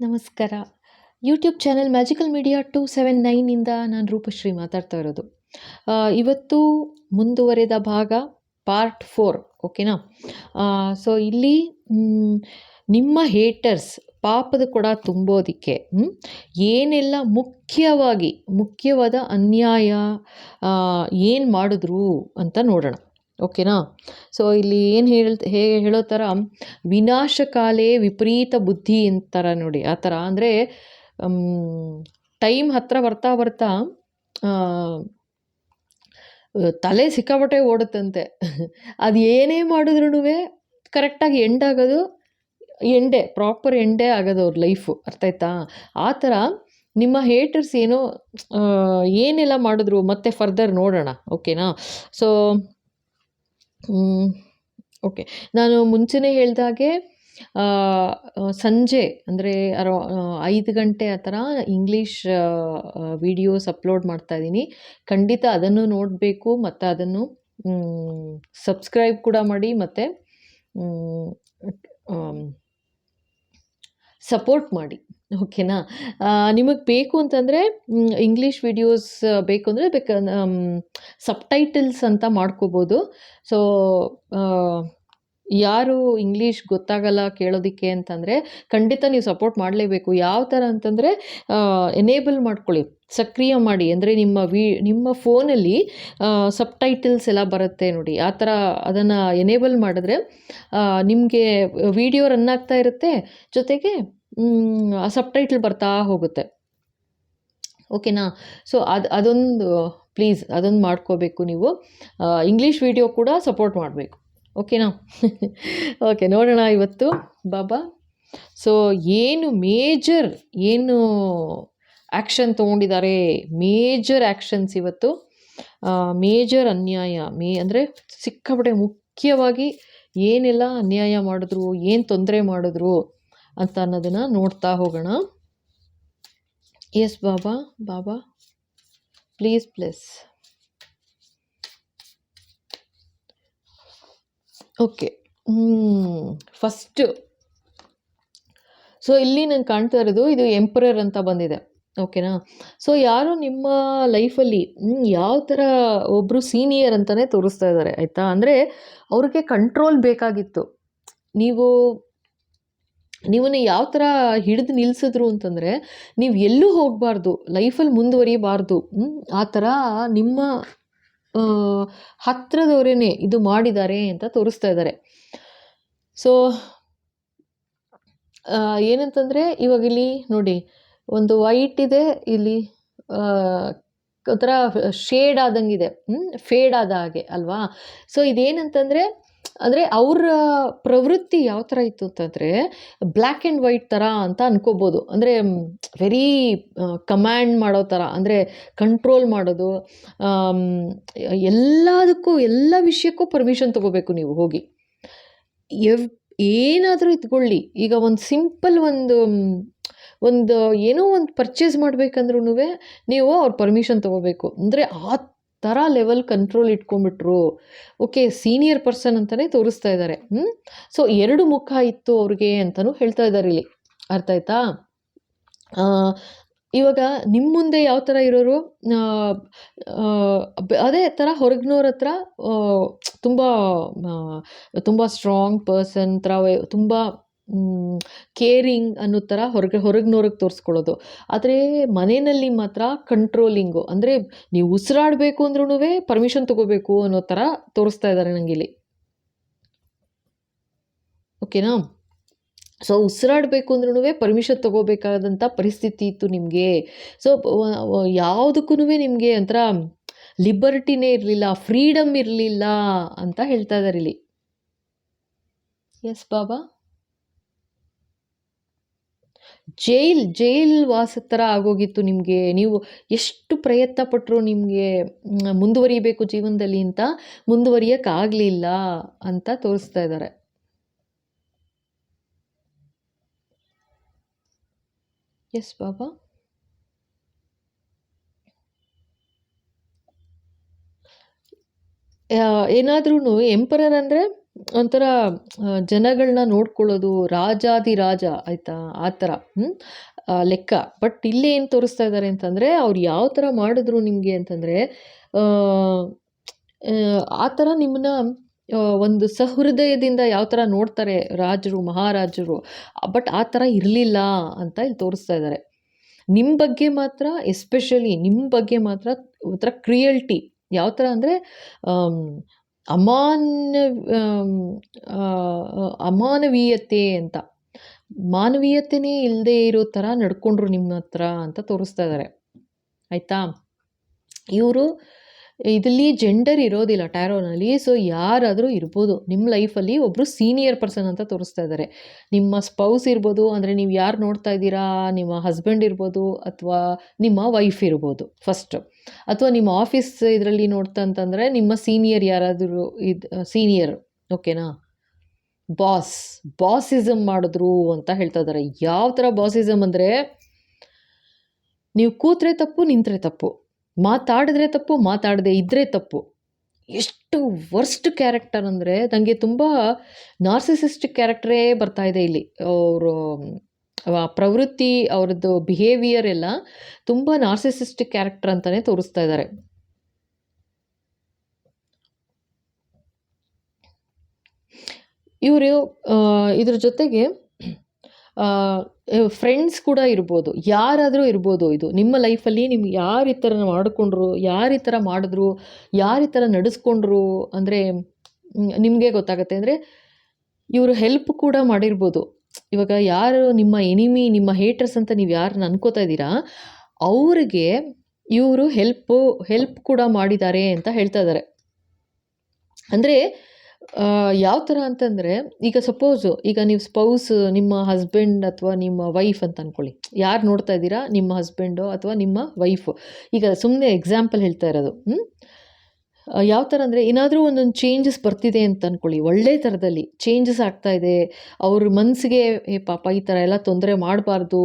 ನಮಸ್ಕಾರ. YouTube channel magical media 279 ಇಂದ ನಾನು ರೂಪಶ್ರೀ ಮಾತಾಡ್ತಾ ಇರೋದು. ಇವತ್ತು ಮುಂದುವರೆದ ಭಾಗ ಪಾರ್ಟ್ 4 ಓಕೆನಾ? ಸೊ ಇಲ್ಲಿ ನಿಮ್ಮ ಹೇಟರ್ಸ್ ಪಾಪದ ಕೊಡ ತುಂಬೋದಕ್ಕೆ ಏನೆಲ್ಲ ಮುಖ್ಯವಾದ ಅನ್ಯಾಯ ಏನು ಮಾಡಿದ್ರು ಅಂತ ನೋಡೋಣ. ಓಕೆನಾ? ಸೊ ಇಲ್ಲಿ ಏನು ಹೇಳೋ ಥರ ವಿನಾಶಕಾಲೇ ವಿಪರೀತ ಬುದ್ಧಿ ಅಂತಾರ ನೋಡಿ, ಆ ಥರ. ಅಂದರೆ ಟೈಮ್ ಹತ್ರ ಬರ್ತಾ ತಲೆ ಸಿಕ್ಕಾಪಟ್ಟೆ ಓಡುತ್ತಂತೆ. ಅದು ಏನೇ ಮಾಡಿದ್ರೂ ಕರೆಕ್ಟಾಗಿ ಆಗೋದು ಪ್ರಾಪರ್ ಎಂಡೇ ಆಗೋದು ಅವ್ರ ಲೈಫು. ಅರ್ಥ ಆಯ್ತಾ? ಆ ಥರ ನಿಮ್ಮ ಹೇಟರ್ಸ್ ಏನೆಲ್ಲ ಮಾಡಿದ್ರು ಮತ್ತೆ ಫರ್ದರ್ ನೋಡೋಣ. ಓಕೆನಾ? ಸೊ ಓಕೆ, ನಾನು ಮುಂಚೆನೇ ಹೇಳ್ದಾಗೆ ಸಂಜೆ ಅಂದರೆ 5 ಗಂಟೆ ಆ ಥರ ಇಂಗ್ಲೀಷ್ ವಿಡಿಯೋಸ್ ಅಪ್ಲೋಡ್ ಮಾಡ್ತಾಯಿದ್ದೀನಿ. ಖಂಡಿತ ಅದನ್ನು ನೋಡಬೇಕು ಮತ್ತು ಅದನ್ನು ಸಬ್ಸ್ಕ್ರೈಬ್ ಕೂಡ ಮಾಡಿ ಮತ್ತು ಸಪೋರ್ಟ್ ಮಾಡಿ. ಓಕೆನಾ? ನಿಮಗೆ ಬೇಕು ಅಂತಂದರೆ ಇಂಗ್ಲೀಷ್ ವಿಡಿಯೋಸ್ ಬೇಕು ಅಂದರೆ ಸಬ್ಟೈಟಲ್ಸ್ ಅಂತ ಮಾಡ್ಕೋಬೋದು. ಸೊ ಯಾರು ಇಂಗ್ಲೀಷ್ ಗೊತ್ತಾಗಲ್ಲ ಕೇಳೋದಕ್ಕೆ ಅಂತಂದರೆ ಖಂಡಿತ ನೀವು ಸಪೋರ್ಟ್ ಮಾಡಲೇಬೇಕು. ಯಾವ ಥರ ಅಂತಂದರೆ ಎನೇಬಲ್ ಮಾಡ್ಕೊಳ್ಳಿ, ಸಕ್ರಿಯ ಮಾಡಿ. ಅಂದರೆ ನಿಮ್ಮ ಫೋನಲ್ಲಿ ಸಬ್ಟೈಟಲ್ಸ್ ಎಲ್ಲ ಬರುತ್ತೆ ನೋಡಿ, ಆ ಥರ ಅದನ್ನು ಎನೇಬಲ್ ಮಾಡಿದ್ರೆ ನಿಮಗೆ ವಿಡಿಯೋ ರನ್ ಆಗ್ತಾ ಇರುತ್ತೆ, ಜೊತೆಗೆ ಆ ಸಬ್ಟೈಟಲ್ ಬರ್ತಾ ಹೋಗುತ್ತೆ. ಓಕೆನಾ? ಸೊ ಅದೊಂದು ಪ್ಲೀಸ್ ಅದೊಂದು ಮಾಡ್ಕೋಬೇಕು ನೀವು. ಇಂಗ್ಲೀಷ್ ವಿಡಿಯೋ ಕೂಡ ಸಪೋರ್ಟ್ ಮಾಡಬೇಕು. ಓಕೆನಾ? ಓಕೆ, ನೋಡೋಣ ಇವತ್ತು ಬಾಬಾ. ಸೊ ಮೇಜರ್ ಆ್ಯಕ್ಷನ್ ತೊಗೊಂಡಿದ್ದಾರೆ, ಮೇಜರ್ ಆ್ಯಕ್ಷನ್ಸ್ ಇವತ್ತು. ಮೇಜರ್ ಅನ್ಯಾಯ ಅಂದರೆ ಸಿಕ್ಕಾಪಟ್ಟೆ ಮುಖ್ಯವಾಗಿ ಏನೆಲ್ಲ ಅನ್ಯಾಯ ಮಾಡಿದ್ರು, ಏನು ತೊಂದರೆ ಮಾಡಿದ್ರು ಅಂತ ಅನ್ನೋದನ್ನು ನೋಡ್ತಾ ಹೋಗೋಣ. ಎಸ್ ಬಾಬಾ please please. Okay, first so ಇಲ್ಲಿ ನಂಗೆ ಕಾಣ್ತಾ ಇರೋದು ಇದು ಎಂಪರರ್ ಅಂತ ಬಂದಿದೆ. ಓಕೆನಾ? ಸೊ ಯಾರು ನಿಮ್ಮ ಲೈಫಲ್ಲಿ ಯಾವ ಥರ ಒಬ್ಬರು ಸೀನಿಯರ್ ಅಂತಲೇ ತೋರಿಸ್ತಾ ಇದ್ದಾರೆ, ಆಯಿತಾ? ಅಂದರೆ ಅವ್ರಿಗೆ ಕಂಟ್ರೋಲ್ ಬೇಕಾಗಿತ್ತು. ನೀವನ್ನ ಯಾವ ಥರ ಹಿಡಿದು ನಿಲ್ಲಿಸಿದ್ರು ಅಂತಂದರೆ ನೀವು ಎಲ್ಲೂ ಹೋಗಬಾರ್ದು, ಲೈಫಲ್ಲಿ ಮುಂದುವರಿಯಬಾರ್ದು. ಆ ಥರ ನಿಮ್ಮ ಹತ್ತಿರದವರೇನೆ ಇದು ಮಾಡಿದ್ದಾರೆ ಅಂತ ತೋರಿಸ್ತಾ ಇದ್ದಾರೆ. ಸೊ ಏನಂತಂದರೆ ಇವಾಗ ಇಲ್ಲಿ ನೋಡಿ, ಒಂದು ವೈಟ್ ಇದೆ, ಇಲ್ಲಿ ಒಂಥರ ಶೇಡ್ ಆದಂಗಿದೆ, ಫೇಡ್ ಆದ ಹಾಗೆ ಅಲ್ವಾ? ಸೊ ಇದೇನಂತಂದರೆ ಅಂದರೆ ಅವರ ಪ್ರವೃತ್ತಿ ಯಾವ ಥರ ಇತ್ತು ಅಂತಂದರೆ ಬ್ಲ್ಯಾಕ್ ಆ್ಯಂಡ್ ವೈಟ್ ಥರ ಅಂತ ಅನ್ಕೋಬೋದು. ಅಂದರೆ ವೆರಿ ಕಮ್ಯಾಂಡ್ ಮಾಡೋ ಥರ, ಅಂದರೆ ಕಂಟ್ರೋಲ್ ಮಾಡೋದು, ಎಲ್ಲ ವಿಷಯಕ್ಕೂ ಪರ್ಮಿಷನ್ ತೊಗೋಬೇಕು ನೀವು ಹೋಗಿ. ಏನಾದರೂ ಇಟ್ಕೊಳ್ಳಿ, ಈಗ ಒಂದು ಸಿಂಪಲ್ ಒಂದು ಏನೋ ಒಂದು ಪರ್ಚೇಸ್ ಮಾಡಬೇಕಂದ್ರೂ ನೀವು ಅವ್ರ ಪರ್ಮಿಷನ್ ತೊಗೋಬೇಕು. ಅಂದರೆ ಆ ಥರ ಲೆವೆಲ್ ಕಂಟ್ರೋಲ್ ಇಟ್ಕೊಂಡ್ಬಿಟ್ರು. ಓಕೆ, ಸೀನಿಯರ್ ಪರ್ಸನ್ ಅಂತಲೇ ತೋರಿಸ್ತಾ ಇದ್ದಾರೆ. ಸೊ 2 ಮುಖ ಇತ್ತು ಅವ್ರಿಗೆ ಅಂತಲೂ ಹೇಳ್ತಾ ಇದ್ದಾರೆ ಇಲ್ಲಿ. ಅರ್ಥ ಆಯ್ತಾ? ಇವಾಗ ನಿಮ್ಮ ಮುಂದೆ ಯಾವ ಥರ ಇರೋರು, ಅದೇ ಥರ ಹೊರಗಿನವ್ರ ಹತ್ರ ತುಂಬ ಸ್ಟ್ರಾಂಗ್ ಪರ್ಸನ್ ಥರ, ತುಂಬ ಕೇರಿಂಗ್ ಅನ್ನೋ ಥರ ಹೊರಗಿನವ್ರಿಗೆ ತೋರಿಸ್ಕೊಳ್ಳೋದು. ಆದರೆ ಮನೆಯಲ್ಲಿ ಮಾತ್ರ ಕಂಟ್ರೋಲಿಂಗು, ಅಂದರೆ ನೀವು ಉಸಿರಾಡಬೇಕು ಅಂದ್ರೂ ಪರ್ಮಿಷನ್ ತೊಗೋಬೇಕು ಅನ್ನೋ ಥರ ತೋರಿಸ್ತಾ ಇದ್ದಾರೆ ನನಗಿಲ್ಲಿ. ಓಕೆನಾ? ಸೊ ಉಸಿರಾಡಬೇಕು ಅಂದ್ರೂ ಪರ್ಮಿಷನ್ ತೊಗೋಬೇಕಾದಂಥ ಪರಿಸ್ಥಿತಿ ಇತ್ತು ನಿಮಗೆ. ಸೊ ಯಾವುದಕ್ಕೂ ನಿಮಗೆ ಒಂಥರ ಲಿಬರ್ಟಿನೇ ಇರಲಿಲ್ಲ, ಫ್ರೀಡಮ್ ಇರಲಿಲ್ಲ ಅಂತ ಹೇಳ್ತಾ ಇದ್ದಾರೆ ಇಲ್ಲಿ. ಎಸ್ ಬಾಬಾ. ಜೈಲ್ ವಾಸದ ಥರ ಆಗೋಗಿತ್ತು ನಿಮಗೆ. ನೀವು ಎಷ್ಟು ಪ್ರಯತ್ನ ಪಟ್ಟರು ನಿಮಗೆ ಮುಂದುವರಿಬೇಕು ಜೀವನದಲ್ಲಿ ಅಂತ, ಮುಂದುವರಿಯೋಕ್ಕಾಗಲಿಲ್ಲ ಅಂತ ತೋರಿಸ್ತಾ ಇದ್ದಾರೆ. ಎಸ್ ಬಾಬಾ. ಏನಾದ್ರೂ ಎಂಪರರ್ ಅಂದರೆ ಒಂಥರ ಜನಗಳನ್ನ ನೋಡ್ಕೊಳ್ಳೋದು, ರಾಜಾದಿರಾಜ ಆಯಿತಾ, ಆ ಥರ ಲೆಕ್ಕ. ಬಟ್ ಇಲ್ಲಿ ಏನು ತೋರಿಸ್ತಾ ಇದ್ದಾರೆ ಅಂತಂದರೆ, ಅವ್ರು ಯಾವ ಥರ ಮಾಡಿದ್ರು ನಿಮಗೆ ಅಂತಂದರೆ, ಆ ಥರ ನಿಮ್ಮನ್ನ ಒಂದು ಸಹೃದಯದಿಂದ ಯಾವ ಥರ ನೋಡ್ತಾರೆ ರಾಜರು, ಮಹಾರಾಜರು. ಬಟ್ ಆ ಥರ ಇರಲಿಲ್ಲ ಅಂತ ಇಲ್ಲಿ ತೋರಿಸ್ತಾ ಇದ್ದಾರೆ. ನಿಮ್ಮ ಬಗ್ಗೆ ಮಾತ್ರ, ಎಸ್ಪೆಷಲಿ ನಿಮ್ಮ ಬಗ್ಗೆ ಮಾತ್ರ ಒಂಥರ ಕ್ರಿಯಲ್ಟಿ. ಯಾವ ಥರ ಅಂದರೆ ಅಮಾನ್ಯ ಅಮಾನವೀಯತೆ ಅಂತ, ಮಾನವೀಯತೆನೇ ಇಲ್ಲದೆ ಇರೋ ಥರ ನಡ್ಕೊಂಡ್ರು ನಿಮ್ಮ ಹತ್ರ ಅಂತ ತೋರಿಸ್ತಾ ಇದ್ದಾರೆ. ಆಯಿತಾ? ಇವರು ಇದರಲ್ಲಿ ಜೆಂಡರ್ ಇರೋದಿಲ್ಲ ಟ್ಯಾರೋನಲ್ಲಿ. ಸೊ ಯಾರಾದರೂ ಇರ್ಬೋದು ನಿಮ್ಮ ಲೈಫಲ್ಲಿ. ಒಬ್ಬರು ಸೀನಿಯರ್ ಪರ್ಸನ್ ಅಂತ ತೋರಿಸ್ತಾ ಇದ್ದಾರೆ. ನಿಮ್ಮ ಸ್ಪೌಸ್ ಇರ್ಬೋದು, ಅಂದರೆ ನೀವು ಯಾರು ನೋಡ್ತಾ ಇದ್ದೀರಾ, ನಿಮ್ಮ ಹಸ್ಬೆಂಡ್ ಇರ್ಬೋದು, ಅಥವಾ ನಿಮ್ಮ ವೈಫ್ ಇರ್ಬೋದು ಫಸ್ಟ್. ಅಥವಾ ನಿಮ್ಮ ಆಫೀಸ್ ಇದರಲ್ಲಿ ನೋಡ್ತಾ ಅಂತಂದರೆ ನಿಮ್ಮ ಸೀನಿಯರ್ ಯಾರಾದರೂ ಸೀನಿಯರ್, ಓಕೆನಾ. ಬಾಸಿಸಮ್ ಮಾಡಿದ್ರು ಅಂತ ಹೇಳ್ತಾ ಇದ್ದಾರೆ. ಯಾವ ಥರ ಬಾಸಿಸಮ್ ಅಂದರೆ, ನೀವು ಕೂತ್ರೆ ತಪ್ಪು, ನಿಂತರೆ ತಪ್ಪು, ಮಾತಾಡಿದ್ರೆ ತಪ್ಪು, ಮಾತಾಡದೆ ಇದ್ದರೆ ತಪ್ಪು. ಎಷ್ಟು ವರ್ಸ್ಟ್ ಕ್ಯಾರೆಕ್ಟರ್ ಅಂದರೆ, ನನಗೆ ತುಂಬ ನಾರ್ಸಿಸಿಸ್ಟಿಕ್ ಕ್ಯಾರೆಕ್ಟರೇ ಬರ್ತಾ ಇದೆ ಇಲ್ಲಿ. ಅವರು ಪ್ರವೃತ್ತಿ, ಅವ್ರದ್ದು ಬಿಹೇವಿಯರ್ ಎಲ್ಲ ತುಂಬ ನಾರ್ಸಿಸಿಸ್ಟಿಕ್ ಕ್ಯಾರೆಕ್ಟರ್ ಅಂತಲೇ ತೋರಿಸ್ತಾ ಇದ್ದಾರೆ. ಇವರು ಇದ್ರ ಜೊತೆಗೆ ಫ್ರೆಂಡ್ಸ್ ಕೂಡ ಇರ್ಬೋದು, ಯಾರಾದರೂ ಇರ್ಬೋದು. ಇದು ನಿಮ್ಮ ಲೈಫಲ್ಲಿ ನಿಮ್ಗೆ ಯಾರು ಈ ಥರ ಮಾಡಿಕೊಂಡ್ರು, ಯಾರು ಈ ಥರ ಮಾಡಿದ್ರು, ಯಾರು ಈ ಥರ ನಡೆಸ್ಕೊಂಡ್ರು ಅಂದರೆ ನಿಮಗೆ ಗೊತ್ತಾಗುತ್ತೆ. ಅಂದರೆ ಇವರು ಹೆಲ್ಪ್ ಕೂಡ ಮಾಡಿರ್ಬೋದು. ಇವಾಗ ಯಾರು ನಿಮ್ಮ ಎನಿಮಿ, ನಿಮ್ಮ ಹೇಟರ್ಸ್ ಅಂತ ನೀವು ಯಾರನ್ನ ಅನ್ಕೋತಾ ಇದ್ದೀರಾ, ಅವ್ರಿಗೆ ಇವರು ಹೆಲ್ಪ್ ಕೂಡ ಮಾಡಿದ್ದಾರೆ ಅಂತ ಹೇಳ್ತಾ ಇದ್ದಾರೆ. ಅಂದರೆ ಯಾವ ಥರ ಅಂತಂದರೆ, ಈಗ ಸಪೋಸು ಈಗ ನೀವು ಸ್ಪೌಸ್, ನಿಮ್ಮ ಹಸ್ಬೆಂಡ್ ಅಥವಾ ನಿಮ್ಮ ವೈಫ್ ಅಂತ ಅಂದ್ಕೊಳ್ಳಿ. ಯಾರು ನೋಡ್ತಾ ಇದ್ದೀರಾ, ನಿಮ್ಮ ಹಸ್ಬೆಂಡು ಅಥವಾ ನಿಮ್ಮ ವೈಫು. ಈಗ ಸುಮ್ಮನೆ ಎಕ್ಸಾಂಪಲ್ ಹೇಳ್ತಾ ಇರೋದು. ಯಾವ ಥರ ಅಂದರೆ, ಏನಾದರೂ ಒಂದೊಂದು ಚೇಂಜಸ್ ಬರ್ತಿದೆ ಅಂತ ಅಂದ್ಕೊಳ್ಳಿ, ಒಳ್ಳೆ ಥರದಲ್ಲಿ ಚೇಂಜಸ್ ಆಗ್ತಾ ಇದೆ. ಅವ್ರ ಮನಸ್ಸಿಗೆ ಪಾಪ ಈ ಥರ ಎಲ್ಲ ತೊಂದರೆ ಮಾಡಬಾರ್ದು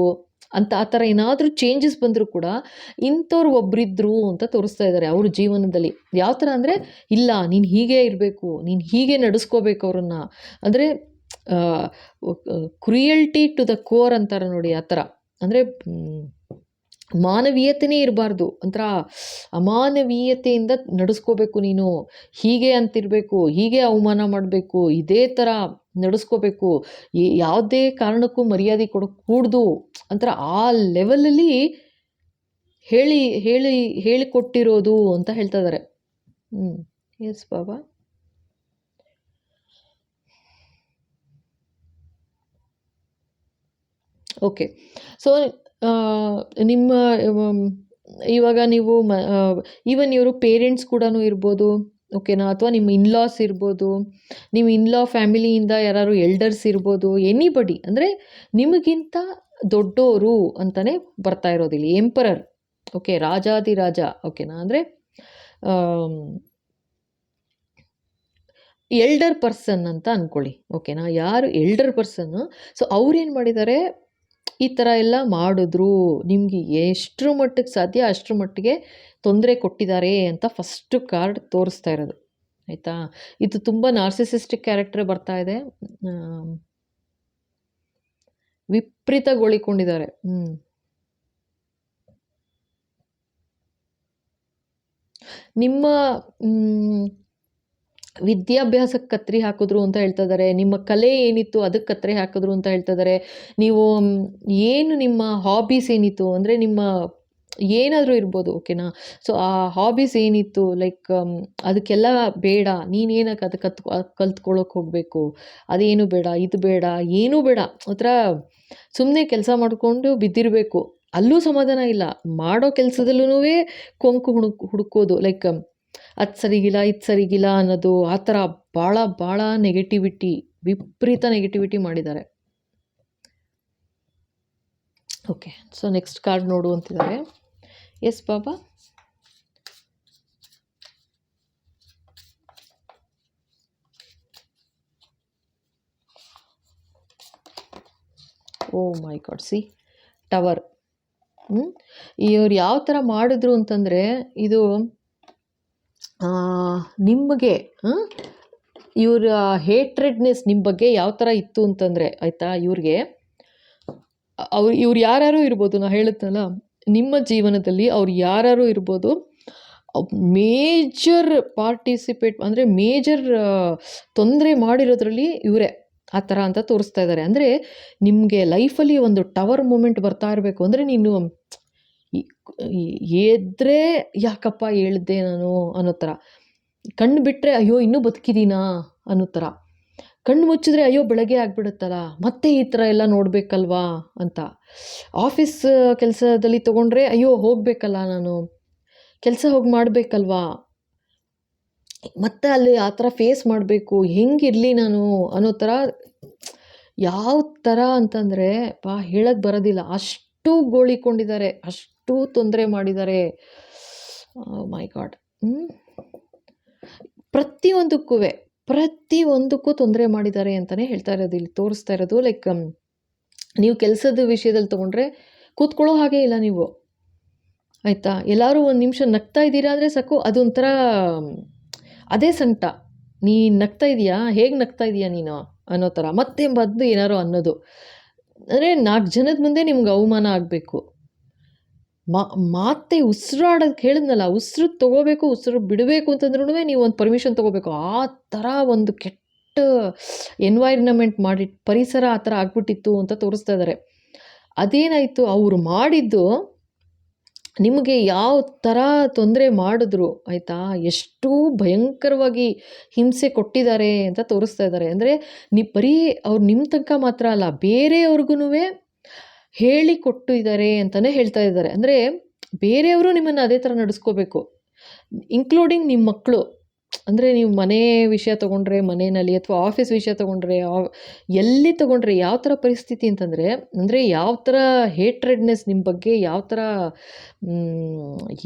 ಅಂತ, ಆ ಥರ ಏನಾದರೂ ಚೇಂಜಸ್ ಬಂದರೂ ಕೂಡ ಇಂಥವ್ರು ಒಬ್ಬರಿದ್ರು ಅಂತ ತೋರಿಸ್ತಾ ಇದ್ದಾರೆ ಅವ್ರ ಜೀವನದಲ್ಲಿ. ಯಾವ ಥರ ಅಂದರೆ, ಇಲ್ಲ ನೀನು ಹೀಗೆ ಇರಬೇಕು, ನೀನು ಹೀಗೆ ನಡೆಸ್ಕೋಬೇಕು ಅವ್ರನ್ನ. ಅಂದರೆ ಕ್ರಿಯಲ್ಟಿ ಟು ದ ಕೋರ್ ಅಂತಾರೆ ನೋಡಿ, ಆ ಥರ. ಅಂದರೆ ಮಾನವೀಯತೆಯೇ ಇರಬಾರ್ದು, ಒಂಥರ ಅಮಾನವೀಯತೆಯಿಂದ ನಡೆಸ್ಕೋಬೇಕು ನೀನು. ಹೀಗೆ ಅಂತಿರಬೇಕು, ಹೀಗೆ ಅವಮಾನ ಮಾಡಬೇಕು, ಇದೇ ಥರ ನಡೆಸ್ಕೋಬೇಕು, ಯಾವುದೇ ಕಾರಣಕ್ಕೂ ಮರ್ಯಾದೆ ಕೊಡಕೂಡ್ದು ಒಂಥರ ಆ ಲೆವೆಲಲ್ಲಿ ಹೇಳಿಕೊಟ್ಟಿರೋದು ಅಂತ ಹೇಳ್ತಾ ಇದ್ದಾರೆ. ಎಸ್ ಬಾಬಾ. ಓಕೆ. ಸೊ ನಿಮ್ಮ ಇವಾಗ ನೀವು ಈವನ್ ಇವರು ಪೇರೆಂಟ್ಸ್ ಕೂಡ ಇರ್ಬೋದು, ಓಕೆನಾ. ಅಥವಾ ನಿಮ್ಮ ಇನ್ಲಾಸ್ ಇರ್ಬೋದು, ನಿಮ್ಮ ಇನ್ಲಾ ಫ್ಯಾಮಿಲಿಯಿಂದ ಯಾರು ಎಲ್ಡರ್ಸ್ ಇರ್ಬೋದು, ಎನಿಬಡಿ. ಅಂದರೆ ನಿಮಗಿಂತ ದೊಡ್ಡೋರು ಅಂತಲೇ ಬರ್ತಾ ಇರೋದಿಲ್ಲ. ಎಂಪರರ್, ಓಕೆ, ರಾಜಾದಿರಾಜ, ಓಕೆನಾ. ಅಂದರೆ ಎಲ್ಡರ್ ಪರ್ಸನ್ ಅಂತ ಅಂದ್ಕೊಳ್ಳಿ, ಓಕೆನಾ. ಯಾರು ಎಲ್ಡರ್ ಪರ್ಸನ್ನು, ಸೊ ಅವ್ರೇನು ಮಾಡಿದ್ದಾರೆ, ಈ ಥರ ಎಲ್ಲ ಮಾಡಿದ್ರು, ನಿಮಗೆ ಎಷ್ಟರ ಮಟ್ಟಿಗೆ ಸಾಧ್ಯ ಅಷ್ಟರ ಮಟ್ಟಿಗೆ ತೊಂದರೆ ಕೊಟ್ಟಿದ್ದಾರೆ ಅಂತ ಫಸ್ಟು ಕಾರ್ಡ್ ತೋರಿಸ್ತಾ ಇರೋದು. ಆಯಿತಾ? ಇದು ತುಂಬ ನಾರ್ಸಿಸಿಸ್ಟಿಕ್ ಕ್ಯಾರೆಕ್ಟರ್ ಬರ್ತಾ ಇದೆ. ವಿಪರೀತಗೊಳಿಕೊಂಡಿದ್ದಾರೆ. ನಿಮ್ಮ ವಿದ್ಯಾಭ್ಯಾಸಕ್ಕೆ ಕತ್ತರಿ ಹಾಕಿದ್ರು ಅಂತ ಹೇಳ್ತಾ ಇದ್ದಾರೆ. ನಿಮ್ಮ ಕಲೆ ಏನಿತ್ತು ಅದಕ್ಕೆ ಕತ್ತರಿ ಹಾಕಿದ್ರು ಅಂತ ಹೇಳ್ತಾ ಇದ್ದಾರೆ. ನೀವು ಏನು ನಿಮ್ಮ ಹಾಬೀಸ್ ಏನಿತ್ತು, ಅಂದರೆ ನಿಮ್ಮ ಏನಾದರೂ ಇರ್ಬೋದು, ಓಕೆನಾ. ಸೊ ಆ ಹಾಬೀಸ್ ಏನಿತ್ತು, ಲೈಕ್ ಅದಕ್ಕೆಲ್ಲ ಬೇಡ, ನೀನೇನಕ್ಕೆ ಅದು ಕಲ್ತ್ಕೊಳ್ಳೋಕೆ ಹೋಗಬೇಕು, ಅದೇನು ಬೇಡ, ಇದು ಬೇಡ, ಏನೂ ಬೇಡ, ಒಂಥರ ಸುಮ್ಮನೆ ಕೆಲಸ ಮಾಡಿಕೊಂಡು ಬಿದ್ದಿರಬೇಕು. ಅಲ್ಲೂ ಸಮಾಧಾನ ಇಲ್ಲ, ಮಾಡೋ ಕೆಲಸದಲ್ಲೂ ಕೊಂಕು ಹುಡುಕೋದು, ಲೈಕ್ ಅದು ಸರಿಗಿಲ್ಲ, ಇದು ಸರಿಗಿಲ್ಲ ಅನ್ನೋದು, ಆ ಥರ ಭಾಳ ನೆಗೆಟಿವಿಟಿ, ವಿಪರೀತ ನೆಗೆಟಿವಿಟಿ ಮಾಡಿದ್ದಾರೆ. ಓಕೆ. ಸೊ ನೆಕ್ಸ್ಟ್ ಕಾರ್ಡ್ ನೋಡು ಅಂತಿದ್ದಾರೆ. ಎಸ್ ಬಾಬಾ. Oh my god, C tower. ಇವ್ರು ಯಾವ ಥರ ಮಾಡಿದ್ರು ಅಂತಂದರೆ, ಇದು ನಿಮಗೆ ಇವರ ಹೇಟ್ರೆಡ್ನೆಸ್ ನಿಮ್ಮ ಬಗ್ಗೆ ಯಾವ ಥರ ಇತ್ತು ಅಂತಂದರೆ ಆಯಿತಾ, ಇವ್ರಿಗೆ ಇವ್ರು ಯಾರ್ಯಾರು ಇರ್ಬೋದು, ನಾನು ಹೇಳುತ್ತಲ್ಲ ನಿಮ್ಮ ಜೀವನದಲ್ಲಿ ಅವ್ರು ಯಾರ್ಯಾರು ಇರ್ಬೋದು, ಮೇಜರ್ ಪಾರ್ಟಿಸಿಪೇಟ್ ಅಂದರೆ ಮೇಜರ್ ತೊಂದರೆ ಮಾಡಿರೋದ್ರಲ್ಲಿ ಇವರೇ ಆ ಥರ ಅಂತ ತೋರಿಸ್ತಾ ಇದ್ದಾರೆ. ಅಂದರೆ ನಿಮಗೆ ಲೈಫಲ್ಲಿ ಒಂದು ಟವರ್ ಮೂಮೆಂಟ್ ಬರ್ತಾ ಇರಬೇಕು ಅಂದರೆ ನೀನು ಎದ್ರೆ ಯಾಕಪ್ಪ ಹೇಳ್ದೆ ನಾನು ಅನ್ನೋ ಥರ, ಕಣ್ಣು ಬಿಟ್ಟರೆ ಅಯ್ಯೋ ಇನ್ನೂ ಬದುಕಿದ್ದೀನಾ ಅನ್ನೋ ಥರ, ಕಣ್ಣು ಮುಚ್ಚಿದ್ರೆ ಅಯ್ಯೋ ಬೆಳಗ್ಗೆ ಆಗಿಬಿಡುತ್ತಲ್ಲ ಮತ್ತೆ ಈ ಥರ ಎಲ್ಲ ನೋಡಬೇಕಲ್ವಾ ಅಂತ, ಆಫೀಸ್ ಕೆಲಸದಲ್ಲಿ ತೊಗೊಂಡ್ರೆ ಅಯ್ಯೋ ಹೋಗಬೇಕಲ್ಲ ನಾನು ಕೆಲಸ ಹೋಗಿ ಮಾಡಬೇಕಲ್ವಾ, ಮತ್ತೆ ಅಲ್ಲಿ ಆ ಥರ ಫೇಸ್ ಮಾಡಬೇಕು, ಹೆಂಗಿರಲಿ ನಾನು ಅನ್ನೋ ಥರ, ಯಾವ ಥರ ಅಂತಂದರೆ ಹೇಳಕ್ಕೆ ಬರೋದಿಲ್ಲ, ಅಷ್ಟು ಗೋಳಿಕೊಂಡಿದ್ದಾರೆ, ಅಷ್ಟು ತೊಂದರೆ ಮಾಡಿದ್ದಾರೆ. ಮೈ ಗಾಡ್. ಪ್ರತಿಯೊಂದಕ್ಕೂ ತೊಂದರೆ ಮಾಡಿದ್ದಾರೆ ಅಂತಲೇ ಹೇಳ್ತಾ ಇರೋದು, ಇಲ್ಲಿ ತೋರಿಸ್ತಾ ಇರೋದು. ಲೈಕ್ ನೀವು ಕೆಲಸದ ವಿಷಯದಲ್ಲಿ ತೊಗೊಂಡ್ರೆ ಕೂತ್ಕೊಳ್ಳೋ ಹಾಗೆ ಇಲ್ಲ ನೀವು, ಆಯಿತಾ. ಎಲ್ಲರೂ ಒಂದು ನಿಮಿಷ ನಗ್ತಾ ಇದ್ದೀರಾ ಅಂದರೆ ಸಾಕು, ಅದೊಂಥರ ಅದೇ ಸಂಕಟ, ನೀನು ನಗ್ತಾ ಇದೆಯಾ, ಹೇಗೆ ನಗ್ತಾ ಇದೆಯಾ ನೀನು ಅನ್ನೋ ಥರ, ಮತ್ತೆ ಬಂದು ಏನಾರು ಅನ್ನೋದು. ಅಂದರೆ 4 ಜನದ ಮುಂದೆ ನಿಮ್ಗೆ ಅವಮಾನ ಆಗಬೇಕು. ಮತ್ತೆ ಉಸಿರಾಡೋದಕ್ಕೆ ಹೇಳಿದ್ನಲ್ಲ, ಉಸಿರು ತೊಗೋಬೇಕು, ಉಸಿರು ಬಿಡಬೇಕು ಅಂತಂದ್ರೂ ನೀವು ಒಂದು ಪರ್ಮಿಷನ್ ತೊಗೋಬೇಕು. ಆ ಥರ ಒಂದು ಕೆಟ್ಟ ಎನ್ವೈರ್ನಮೆಂಟ್ ಮಾಡಿ, ಪರಿಸರ ಆ ಥರ ಆಗ್ಬಿಟ್ಟಿತ್ತು ಅಂತ ತೋರಿಸ್ತಾ ಇದ್ದಾರೆ. ಅದೇನಾಯಿತು, ಅವರು ಮಾಡಿದ್ದು ನಿಮಗೆ ಯಾವ ಥರ ತೊಂದರೆ ಮಾಡಿದ್ರು ಆಯಿತಾ, ಎಷ್ಟು ಭಯಂಕರವಾಗಿ ಹಿಂಸೆ ಕೊಟ್ಟಿದ್ದಾರೆ ಅಂತ ತೋರಿಸ್ತಾ ಇದ್ದಾರೆ. ಅಂದರೆ ಬರೀ ಅವ್ರು ನಿಮ್ಮ ತನಕ ಮಾತ್ರ ಅಲ್ಲ, ಬೇರೆಯವ್ರಿಗೂ ಹೇಳಿ ಕೊಟ್ಟಿದ್ದಾರೆ ಅಂತಲೇ ಹೇಳ್ತಾ ಇದ್ದಾರೆ. ಅಂದರೆ ಬೇರೆಯವರು ನಿಮ್ಮನ್ನು ಅದೇ ಥರ ನಡೆಸ್ಕೋಬೇಕು, ಇನ್ಕ್ಲೂಡಿಂಗ್ ನಿಮ್ಮ ಮಕ್ಕಳು. ಅಂದರೆ ನೀವು ಮನೆ ವಿಷಯ ತೊಗೊಂಡ್ರೆ ಮನೆಯಲ್ಲಿ, ಅಥವಾ ಆಫೀಸ್ ವಿಷಯ ತೊಗೊಂಡ್ರೆ, ಎಲ್ಲಿ ತೊಗೊಂಡ್ರೆ ಯಾವ ಥರ ಪರಿಸ್ಥಿತಿ ಅಂತಂದರೆ, ಅಂದರೆ ಯಾವ ಥರ ಹೇಟ್ರೆಡ್ನೆಸ್ ನಿಮ್ಮ ಬಗ್ಗೆ, ಯಾವ ಥರ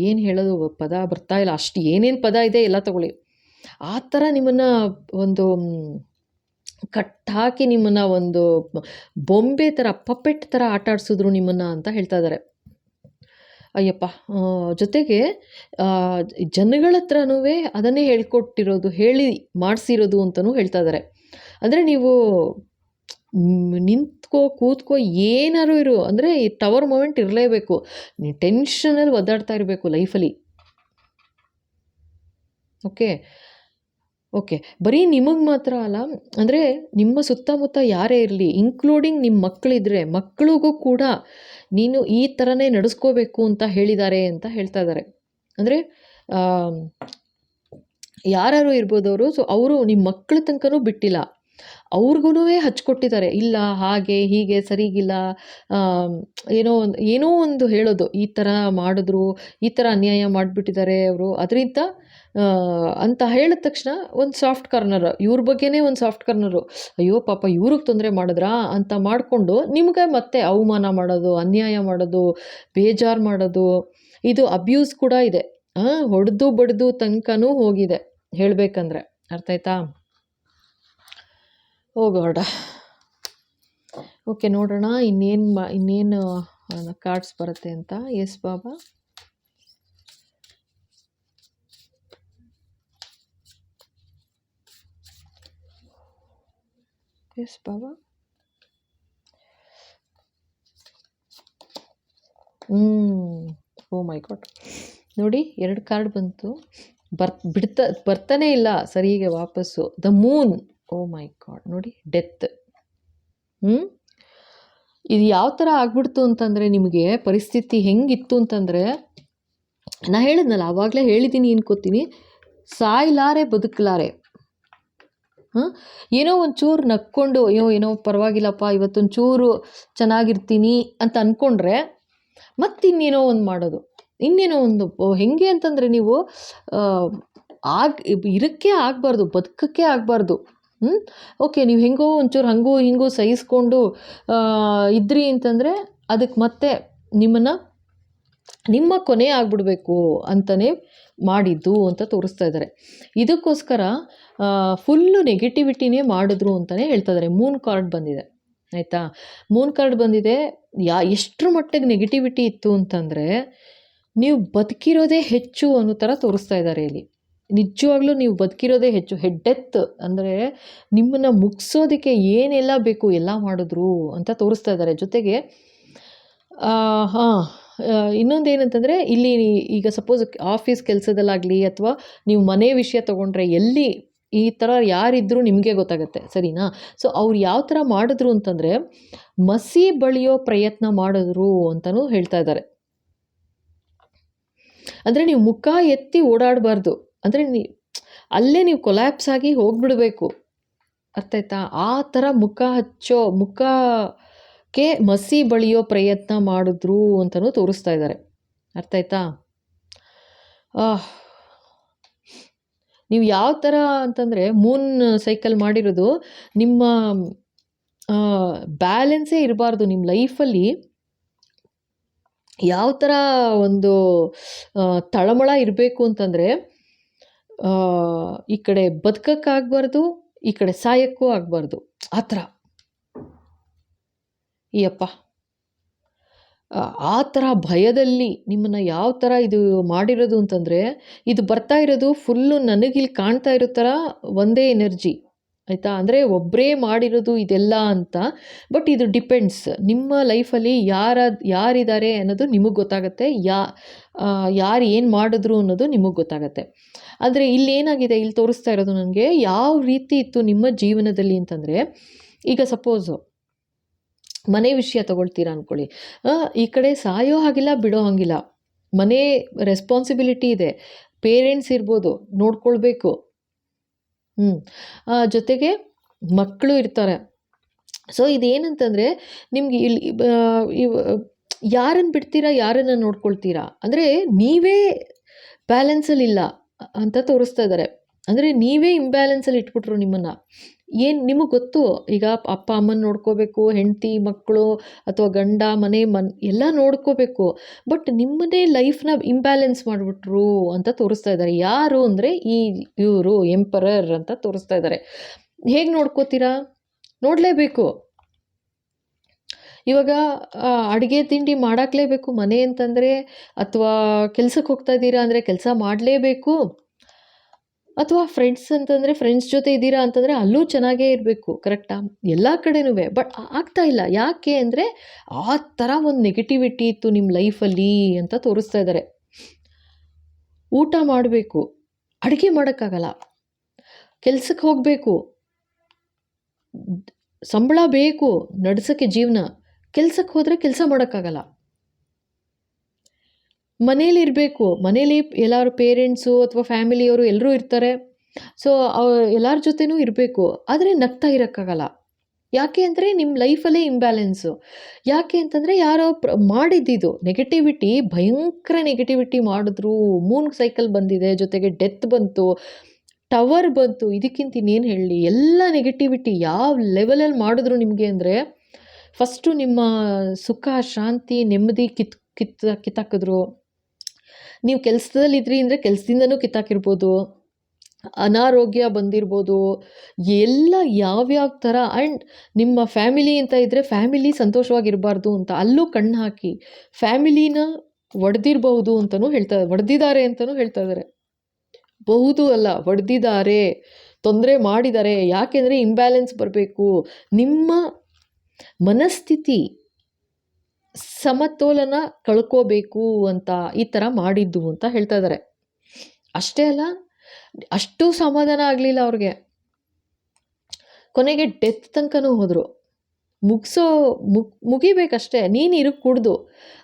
ಏನು ಹೇಳೋದು ಪದ ಬರ್ತಾ ಇಲ್ಲ, ಅಷ್ಟು ಏನೇನು ಪದ ಇದೆ ಎಲ್ಲ ತಗೊಳ್ಳಿ, ಆ ಥರ ನಿಮ್ಮನ್ನು ಒಂದು ಕಟ್ಟಾಕಿ ನಿಮ್ಮನ್ನು ಒಂದು ಬೊಂಬೆ ಥರ, ಪಪೆಟ್ ಥರ ಆಟ ಆಡಿಸಿದ್ರು ನಿಮ್ಮನ್ನು ಅಂತ ಹೇಳ್ತಾ ಇದ್ದಾರೆ. ಅಯ್ಯಪ್ಪ. ಜೊತೆಗೆ ಜನಗಳ ಹತ್ರನೂ ಅದನ್ನೇ ಹೇಳ್ಕೊಟ್ಟಿರೋದು, ಹೇಳಿ ಮಾಡಿಸಿರೋದು ಅಂತಲೂ ಹೇಳ್ತಾ ಇದ್ದಾರೆ. ಅಂದರೆ ನೀವು ಕೂತ್ಕೋ ಏನಾರು ಇರು, ಅಂದರೆ ಈ ಟವರ್ ಮೂಮೆಂಟ್ ಇರಲೇಬೇಕು, ನೀವು ಟೆನ್ಷನಲ್ಲಿ ಒದ್ದಾಡ್ತಾ ಇರಬೇಕು ಲೈಫಲ್ಲಿ. ಓಕೆ, ಬರೀ ನಿಮಗೆ ಮಾತ್ರ ಅಲ್ಲ, ಅಂದರೆ ನಿಮ್ಮ ಸುತ್ತಮುತ್ತ ಯಾರೇ ಇರಲಿ, ಇನ್ಕ್ಲೂಡಿಂಗ್ ನಿಮ್ಮ ಮಕ್ಕಳಿದ್ರೆ ಮಕ್ಕಳಿಗೂ ಕೂಡ ನೀನು ಈ ಥರನೇ ನಡೆಸ್ಕೋಬೇಕು ಅಂತ ಹೇಳಿದ್ದಾರೆ ಅಂತ ಹೇಳ್ತಾ ಇದ್ದಾರೆ. ಅಂದರೆ ಯಾರು ಇರ್ಬೋದು ಅವರು, ಸೊ ಅವರು ನಿಮ್ಮ ಮಕ್ಕಳ ತನಕನೂ ಬಿಟ್ಟಿಲ್ಲ, ಅವ್ರಿಗೂ ಹಚ್ಕೊಟ್ಟಿದ್ದಾರೆ. ಇಲ್ಲ ಹಾಗೆ ಹೀಗೆ ಸರಿಗಿಲ್ಲ, ಏನೋ ಒಂದು ಹೇಳೋದು, ಈ ಥರ ಮಾಡಿದ್ರು, ಈ ಥರ ಅನ್ಯಾಯ ಮಾಡಿಬಿಟ್ಟಿದ್ದಾರೆ ಅವರು, ಅದರಿಂದ ಅಂತ ಹೇಳಿದ ತಕ್ಷಣ ಒಂದು ಸಾಫ್ಟ್ ಕಾರ್ನರ್, ಇವ್ರ ಬಗ್ಗೆನೇ ಒಂದು ಸಾಫ್ಟ್ ಕಾರ್ನರು, ಅಯ್ಯೋ ಪಾಪ ಇವ್ರಿಗೆ ತೊಂದರೆ ಮಾಡಿದ್ರಾ ಅಂತ ಮಾಡಿಕೊಂಡು ನಿಮ್ಗೆ ಮತ್ತೆ ಅವಮಾನ ಮಾಡೋದು, ಅನ್ಯಾಯ ಮಾಡೋದು, ಬೇಜಾರು ಮಾಡೋದು, ಇದು ಅಬ್ಯೂಸ್ ಕೂಡ ಇದೆ. ಹೊಡೆದು ಬಡ್ದು ತನಕನೂ ಹೋಗಿದೆ ಹೇಳಬೇಕಂದ್ರೆ, ಅರ್ಥ ಆಯ್ತಾ? ಗಾಡ್. ಓಕೆ, ನೋಡೋಣ ಇನ್ನೇನು ಕಾರ್ಡ್ಸ್ ಬರುತ್ತೆ ಅಂತ. ಎಸ್ ಬಾಬಾ. ಎಸ್ ಬಾಬಾ. Oh my god. ನೋಡಿ 2 ಕಾರ್ಡ್ ಬಂತು, ಬರ್ತಾನೆ ಇಲ್ಲ ಸರಿಗೆ ವಾಪಸ್ಸು. The moon. Oh my god. ನೋಡಿ ಡೆತ್. ಇದು ಯಾವ ಥರ ಆಗ್ಬಿಡ್ತು ಅಂತಂದರೆ, ನಿಮಗೆ ಪರಿಸ್ಥಿತಿ ಹೆಂಗಿತ್ತು ಅಂತಂದರೆ, ನಾ ಹೇಳಿದ್ನಲ್ಲ, ಆವಾಗಲೇ ಹೇಳಿದ್ದೀನಿ ಅನ್ಕೋತೀನಿ, ಸಾಯ್ಲಾರೆ ಬದುಕಲಾರೆ. ಏನೋ ಒಂಚೂರು ನಕ್ಕೊಂಡು ಏನೋ ಪರವಾಗಿಲ್ಲಪ್ಪ ಇವತ್ತೊಂಚೂರು ಚೆನ್ನಾಗಿರ್ತೀನಿ ಅಂತ ಅಂದ್ಕೊಂಡ್ರೆ ಮತ್ತಿನ್ನೇನೋ ಒಂದು ಮಾಡೋದು, ಇನ್ನೇನೋ ಒಂದು ಹೆಂಗೆ ಅಂತಂದರೆ, ನೀವು ಇರೋಕ್ಕೆ ಆಗಬಾರ್ದು, ಬದುಕಕ್ಕೆ ಆಗಬಾರ್ದು. ಓಕೆ, ನೀವು ಹೆಂಗೋ ಒಂಚೂರು ಹಂಗೂ ಹಿಂಗೂ ಸಹಿಸ್ಕೊಂಡು ಇದ್ರಿ ಅಂತಂದರೆ ಅದಕ್ಕೆ ಮತ್ತೆ ನಿಮ್ಮ ಕೊನೆ ಆಗಿಬಿಡ್ಬೇಕು ಅಂತಲೇ ಮಾಡಿದ್ದು ಅಂತ ತೋರಿಸ್ತಾ ಇದ್ದಾರೆ. ಇದಕ್ಕೋಸ್ಕರ ಫುಲ್ಲು ನೆಗೆಟಿವಿಟಿನೇ ಮಾಡಿದ್ರು ಅಂತಲೇ ಹೇಳ್ತಾ ಇದ್ದಾರೆ. ಮೂನ್ ಕಾರ್ಡ್ ಬಂದಿದೆ ಆಯಿತಾ. ಮೂನ್ ಕಾರ್ಡ್ ಬಂದಿದೆ. ಎಷ್ಟರ ಮಟ್ಟಿಗೆ ನೆಗೆಟಿವಿಟಿ ಇತ್ತು ಅಂತಂದರೆ, ನೀವು ಬದುಕಿರೋದೇ ಹೆಚ್ಚು ಅನ್ನೋ ಥರ ತೋರಿಸ್ತಾ ಇದ್ದಾರೆ ಇಲ್ಲಿ. ನಿಜವಾಗ್ಲೂ ನೀವು ಬದುಕಿರೋದೇ ಹೆಚ್ಚು. ಹೆಡ್ಡೆತ್ ಅಂದರೆ ನಿಮ್ಮನ್ನು ಮುಗಿಸೋದಕ್ಕೆ ಏನೆಲ್ಲ ಬೇಕು ಎಲ್ಲ ಮಾಡಿದ್ರು ಅಂತ ತೋರಿಸ್ತಾ ಇದ್ದಾರೆ. ಜೊತೆಗೆ ಹಾಂ, ಇನ್ನೊಂದೇನಂತಂದರೆ ಇಲ್ಲಿ ಈಗ ಸಪೋಸ್ ಆಫೀಸ್ ಕೆಲಸದಲ್ಲಾಗಲಿ ಅಥವಾ ನೀವು ಮನೆ ವಿಷಯ ತೊಗೊಂಡ್ರೆ ಎಲ್ಲಿ ಈ ಥರ ಯಾರಿದ್ರೂ ನಿಮಗೆ ಗೊತ್ತಾಗುತ್ತೆ, ಸರಿನಾ? ಸೊ ಅವ್ರು ಯಾವ ಥರ ಮಾಡಿದ್ರು ಅಂತಂದರೆ ಮಸಿ ಬಳಿಯೋ ಪ್ರಯತ್ನ ಮಾಡಿದ್ರು ಅಂತಲೂ ಹೇಳ್ತಾ ಇದ್ದಾರೆ. ಅಂದರೆ ನೀವು ಮುಖ ಎತ್ತಿ ಓಡಾಡಬಾರ್ದು, ಅಂದರೆ ಅಲ್ಲೇ ನೀವು ಕೊಲ್ಯಾಪ್ಸ್ ಆಗಿ ಹೋಗ್ಬಿಡಬೇಕು, ಅರ್ಥ ಆಯ್ತಾ? ಆ ಥರ ಮುಖಕ್ಕೆ ಮಸಿ ಬಳಿಯೋ ಪ್ರಯತ್ನ ಮಾಡಿದ್ರು ಅಂತಲೂ ತೋರಿಸ್ತಾ ಇದ್ದಾರೆ, ಅರ್ಥ ಆಯ್ತಾ? ನೀವು ಯಾವ ಥರ ಅಂತಂದರೆ ಮೂನ್ ಸೈಕಲ್ ಮಾಡಿರೋದು ನಿಮ್ಮ ಬ್ಯಾಲೆನ್ಸೇ ಇರಬಾರ್ದು ನಿಮ್ಮ ಲೈಫಲ್ಲಿ. ಯಾವ ಥರ ಒಂದು ತಳಮಳ ಇರಬೇಕು ಅಂತಂದರೆ ಈ ಕಡೆ ಬದುಕಕ್ಕಾಗಬಾರ್ದು, ಈ ಕಡೆ ಸಾಯಕ್ಕೂ ಆಗಬಾರ್ದು, ಆ ಥರ. ಈ ಅಪ್ಪ ಆ ಥರ ಭಯದಲ್ಲಿ ನಿಮ್ಮನ್ನು ಯಾವ ಥರ ಇದು ಮಾಡಿರೋದು ಅಂತಂದರೆ, ಇದು ಬರ್ತಾ ಇರೋದು ಫುಲ್ಲು ನನಗಿಲ್ಲಿ ಕಾಣ್ತಾ ಇರೋ ಥರ ಒಂದೇ ಎನರ್ಜಿ, ಆಯಿತಾ? ಅಂದರೆ ಒಬ್ಬರೇ ಮಾಡಿರೋದು ಇದೆಲ್ಲ ಅಂತ. ಬಟ್ ಇದು ಡಿಪೆಂಡ್ಸ್ ನಿಮ್ಮ ಲೈಫಲ್ಲಿ ಯಾರಿದ್ದಾರೆ ಅನ್ನೋದು ನಿಮಗೆ ಗೊತ್ತಾಗುತ್ತೆ, ಯಾರು ಏನು ಮಾಡಿದ್ರು ಅನ್ನೋದು ನಿಮಗೆ ಗೊತ್ತಾಗುತ್ತೆ. ಆದರೆ ಇಲ್ಲೇನಾಗಿದೆ, ಇಲ್ಲಿ ತೋರಿಸ್ತಾ ಇರೋದು ನನಗೆ ಯಾವ ರೀತಿ ಇತ್ತು ನಿಮ್ಮ ಜೀವನದಲ್ಲಿ ಅಂತಂದರೆ, ಈಗ ಸಪೋಸು ಮನೆ ವಿಷಯ ತಗೊಳ್ತೀರಾ ಅಂದ್ಕೊಳ್ಳಿ. ಈ ಕಡೆ ಸಾಯೋ ಹಾಗಿಲ್ಲ, ಬಿಡೋ ಹಾಗಿಲ್ಲ, ಮನೆ ರೆಸ್ಪಾನ್ಸಿಬಿಲಿಟಿ ಇದೆ, ಪೇರೆಂಟ್ಸ್ ಇರ್ಬೋದು ನೋಡ್ಕೊಳ್ಬೇಕು, ಜೊತೆಗೆ ಮಕ್ಕಳು ಇರ್ತಾರೆ. ಸೊ ಇದೇನಂತಂದರೆ ನಿಮ್ಗೆ ಇಲ್ಲಿ ಯಾರನ್ನು ಬಿಡ್ತೀರಾ, ಯಾರನ್ನು ನೋಡ್ಕೊಳ್ತೀರಾ ಅಂದರೆ ನೀವೇ ಬ್ಯಾಲೆನ್ಸಲ್ಲಿಲ್ಲ ಅಂತ ತೋರಿಸ್ತಾ ಇದ್ದಾರೆ. ಅಂದರೆ ನೀವೇ ಇಂಬ್ಯಾಲೆನ್ಸಲ್ಲಿ ಇಟ್ಬಿಟ್ರು ನಿಮ್ಮನ್ನು. ಏನು ನಿಮಗೆ ಗೊತ್ತು, ಈಗ ಅಪ್ಪ ಅಮ್ಮನ ನೋಡ್ಕೋಬೇಕು, ಹೆಂಡತಿ ಮಕ್ಕಳು ಅಥವಾ ಗಂಡ ಮನೆ ಎಲ್ಲ ನೋಡ್ಕೋಬೇಕು. ಬಟ್ ನಿಮ್ಮದೇ ಲೈಫ್ನ ಇಂಬ್ಯಾಲೆನ್ಸ್ ಮಾಡಿಬಿಟ್ರು ಅಂತ ತೋರಿಸ್ತಾ ಇದ್ದಾರೆ. ಯಾರು ಅಂದರೆ ಇವರು ಎಂಪರರ್ ಅಂತ ತೋರಿಸ್ತಾ ಇದ್ದಾರೆ. ಹೇಗೆ ನೋಡ್ಕೋತೀರಾ? ನೋಡಲೇಬೇಕು. ಇವಾಗ ಅಡುಗೆ ತಿಂಡಿ ಮಾಡಾಕಲೇಬೇಕು ಮನೆ ಅಂತಂದರೆ, ಅಥವಾ ಕೆಲಸಕ್ಕೆ ಹೋಗ್ತಾ ಇದ್ದೀರಾ ಅಂದರೆ ಕೆಲಸ ಮಾಡಲೇಬೇಕು, ಅಥವಾ ಫ್ರೆಂಡ್ಸ್ ಅಂತಂದರೆ ಫ್ರೆಂಡ್ಸ್ ಜೊತೆ ಇದ್ದೀರಾ ಅಂತಂದರೆ ಅಲ್ಲೂ ಚೆನ್ನಾಗೇ ಇರಬೇಕು, ಕರೆಕ್ಟಾ? ಎಲ್ಲ ಕಡೆನೂ. ಬಟ್ ಆಗ್ತಾ ಇಲ್ಲ. ಯಾಕೆ ಅಂದರೆ ಆ ಥರ ಒಂದು ನೆಗೆಟಿವಿಟಿ ಇತ್ತು ನಿಮ್ಮ ಲೈಫಲ್ಲಿ ಅಂತ ತೋರಿಸ್ತಾ ಇದ್ದಾರೆ. ಊಟ ಮಾಡಬೇಕು, ಅಡುಗೆ ಮಾಡೋಕ್ಕಾಗಲ್ಲ, ಕೆಲಸಕ್ಕೆ ಹೋಗಬೇಕು, ಸಂಬಳ ಬೇಕು ನಡೆಸೋಕ್ಕೆ ಜೀವನ, ಕೆಲಸಕ್ಕೆ ಹೋದರೆ ಕೆಲಸ ಮಾಡೋಕ್ಕಾಗಲ್ಲ, ಮನೇಲಿರಬೇಕು, ಮನೇಲಿ ಎಲ್ಲರೂ ಪೇರೆಂಟ್ಸು ಅಥವಾ ಫ್ಯಾಮಿಲಿಯವರು ಎಲ್ಲರೂ ಇರ್ತಾರೆ. ಸೊ ಎಲ್ಲರ ಜೊತೆನೂ ಇರಬೇಕು, ಆದರೆ ನಗ್ತಾ ಇರೋಕ್ಕಾಗಲ್ಲ. ಯಾಕೆ ಅಂದರೆ ನಿಮ್ಮ ಲೈಫಲ್ಲೇ ಇಂಬ್ಯಾಲೆನ್ಸು. ಯಾಕೆ ಅಂತಂದರೆ ಯಾರೋ ಮಾಡಿದ್ದಿದ್ದು ನೆಗೆಟಿವಿಟಿ, ಭಯಂಕರ ನೆಗೆಟಿವಿಟಿ ಮಾಡಿದ್ರು. ಮೂನ್ ಸೈಕಲ್ ಬಂದಿದೆ, ಜೊತೆಗೆ ಡೆತ್ ಬಂತು, ಟವರ್ ಬಂತು, ಇದಕ್ಕಿಂತ ಇನ್ನೇನು ಹೇಳಲಿ. ಎಲ್ಲ ನೆಗೆಟಿವಿಟಿ ಯಾವ ಲೆವೆಲಲ್ಲಿ ಮಾಡಿದ್ರು ನಿಮಗೆ ಅಂದರೆ, ಫಸ್ಟು ನಿಮ್ಮ ಸುಖ ಶಾಂತಿ ನೆಮ್ಮದಿ ಕಿತ್ತಾಕಿದ್ರು. ನೀವು ಕೆಲಸದಲ್ಲಿದ್ರಿ ಅಂದರೆ ಕೆಲಸದಿಂದನೂ ಕಿತ್ತಾಕಿರ್ಬೋದು, ಅನಾರೋಗ್ಯ ಬಂದಿರ್ಬೋದು, ಎಲ್ಲ ಯಾವ್ಯಾವ ಥರ. ಆ್ಯಂಡ್ ನಿಮ್ಮ ಫ್ಯಾಮಿಲಿ ಅಂತ ಇದ್ದರೆ ಫ್ಯಾಮಿಲಿ ಸಂತೋಷವಾಗಿರಬಾರ್ದು ಅಂತ ಅಲ್ಲೂ ಕಣ್ಣು ಹಾಕಿ ಫ್ಯಾಮಿಲಿನ ಒಡೆದಿರ್ಬಹುದು ಅಂತಲೂ ಒಡೆದಿದ್ದಾರೆ ಅಂತಲೂ ಹೇಳ್ತಾ ಇದ್ದಾರೆ. ಬಹುದು ಅಲ್ಲ, ಹೊಡೆದಿದ್ದಾರೆ, ತೊಂದರೆ ಮಾಡಿದ್ದಾರೆ. ಯಾಕೆಂದರೆ ಇಂಬ್ಯಾಲೆನ್ಸ್ ಬರಬೇಕು, ನಿಮ್ಮ ಮನಸ್ಥಿತಿ ಸಮತೋಲನ ಕಳ್ಕೋಬೇಕು ಅಂತ ಈ ಥರ ಮಾಡಿದ್ದು ಅಂತ ಹೇಳ್ತಾ ಇದ್ದಾರೆ. ಅಷ್ಟೇ ಅಲ್ಲ, ಅಷ್ಟು ಸಮಾಧಾನ ಆಗಲಿಲ್ಲ ಅವ್ರಿಗೆ, ಕೊನೆಗೆ ಡೆತ್ ತನಕನೂ ಹೋದರು. ಮುಗಿಬೇಕಷ್ಟೇ, ನೀನು ಇರಕ್ಕೆ ಕುಡ್ದು.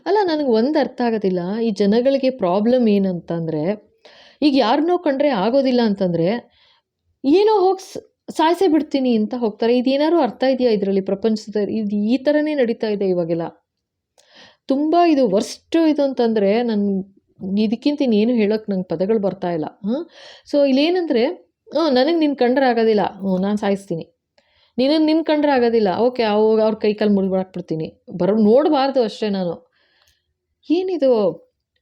ಅಲ್ಲ, ನನಗೆ ಒಂದು ಅರ್ಥ ಆಗೋದಿಲ್ಲ, ಈ ಜನಗಳಿಗೆ ಪ್ರಾಬ್ಲಮ್ ಏನಂತಂದರೆ, ಈಗ ಯಾರನ್ನೋ ಕಂಡ್ರೆ ಆಗೋದಿಲ್ಲ ಅಂತಂದರೆ ಏನೋ ಹೋಗಿ ಸಾಯಿಸೇ ಬಿಡ್ತೀನಿ ಅಂತ ಹೋಗ್ತಾರೆ. ಇದೇನಾದ್ರು ಅರ್ಥ ಇದೆಯಾ ಇದರಲ್ಲಿ? ಪ್ರಪಂಚದಲ್ಲಿ ಇದು ಈ ಥರನೇ ನಡೀತಾ ಇದೆ ಇವಾಗೆಲ್ಲ. ತುಂಬ ಇದು ವರ್ಸ್ಟು ಇದು ಅಂತಂದರೆ, ಇದಕ್ಕಿಂತ ಇನ್ನೇನು ಹೇಳೋಕ್ಕೆ ನಂಗೆ ಪದಗಳು ಬರ್ತಾ ಇಲ್ಲ. ಸೊ ಇಲ್ಲೇನಂದರೆ, ನನಗೆ ನಿನ್ನ ಕಂಡ್ರೆ ಆಗೋದಿಲ್ಲ, ನಾನು ಸಾಯಿಸ್ತೀನಿ. ನಿನ್ನ ಕಂಡ್ರೆ ಆಗೋದಿಲ್ಲ, ಓಕೆ, ಅವ್ರ ಕೈ ಕಾಲು ಮುರಿದಾಕ್ಬಿಡ್ತೀನಿ. ನೋಡಬಾರ್ದು ಅಷ್ಟೇ ನಾನು. ಏನಿದು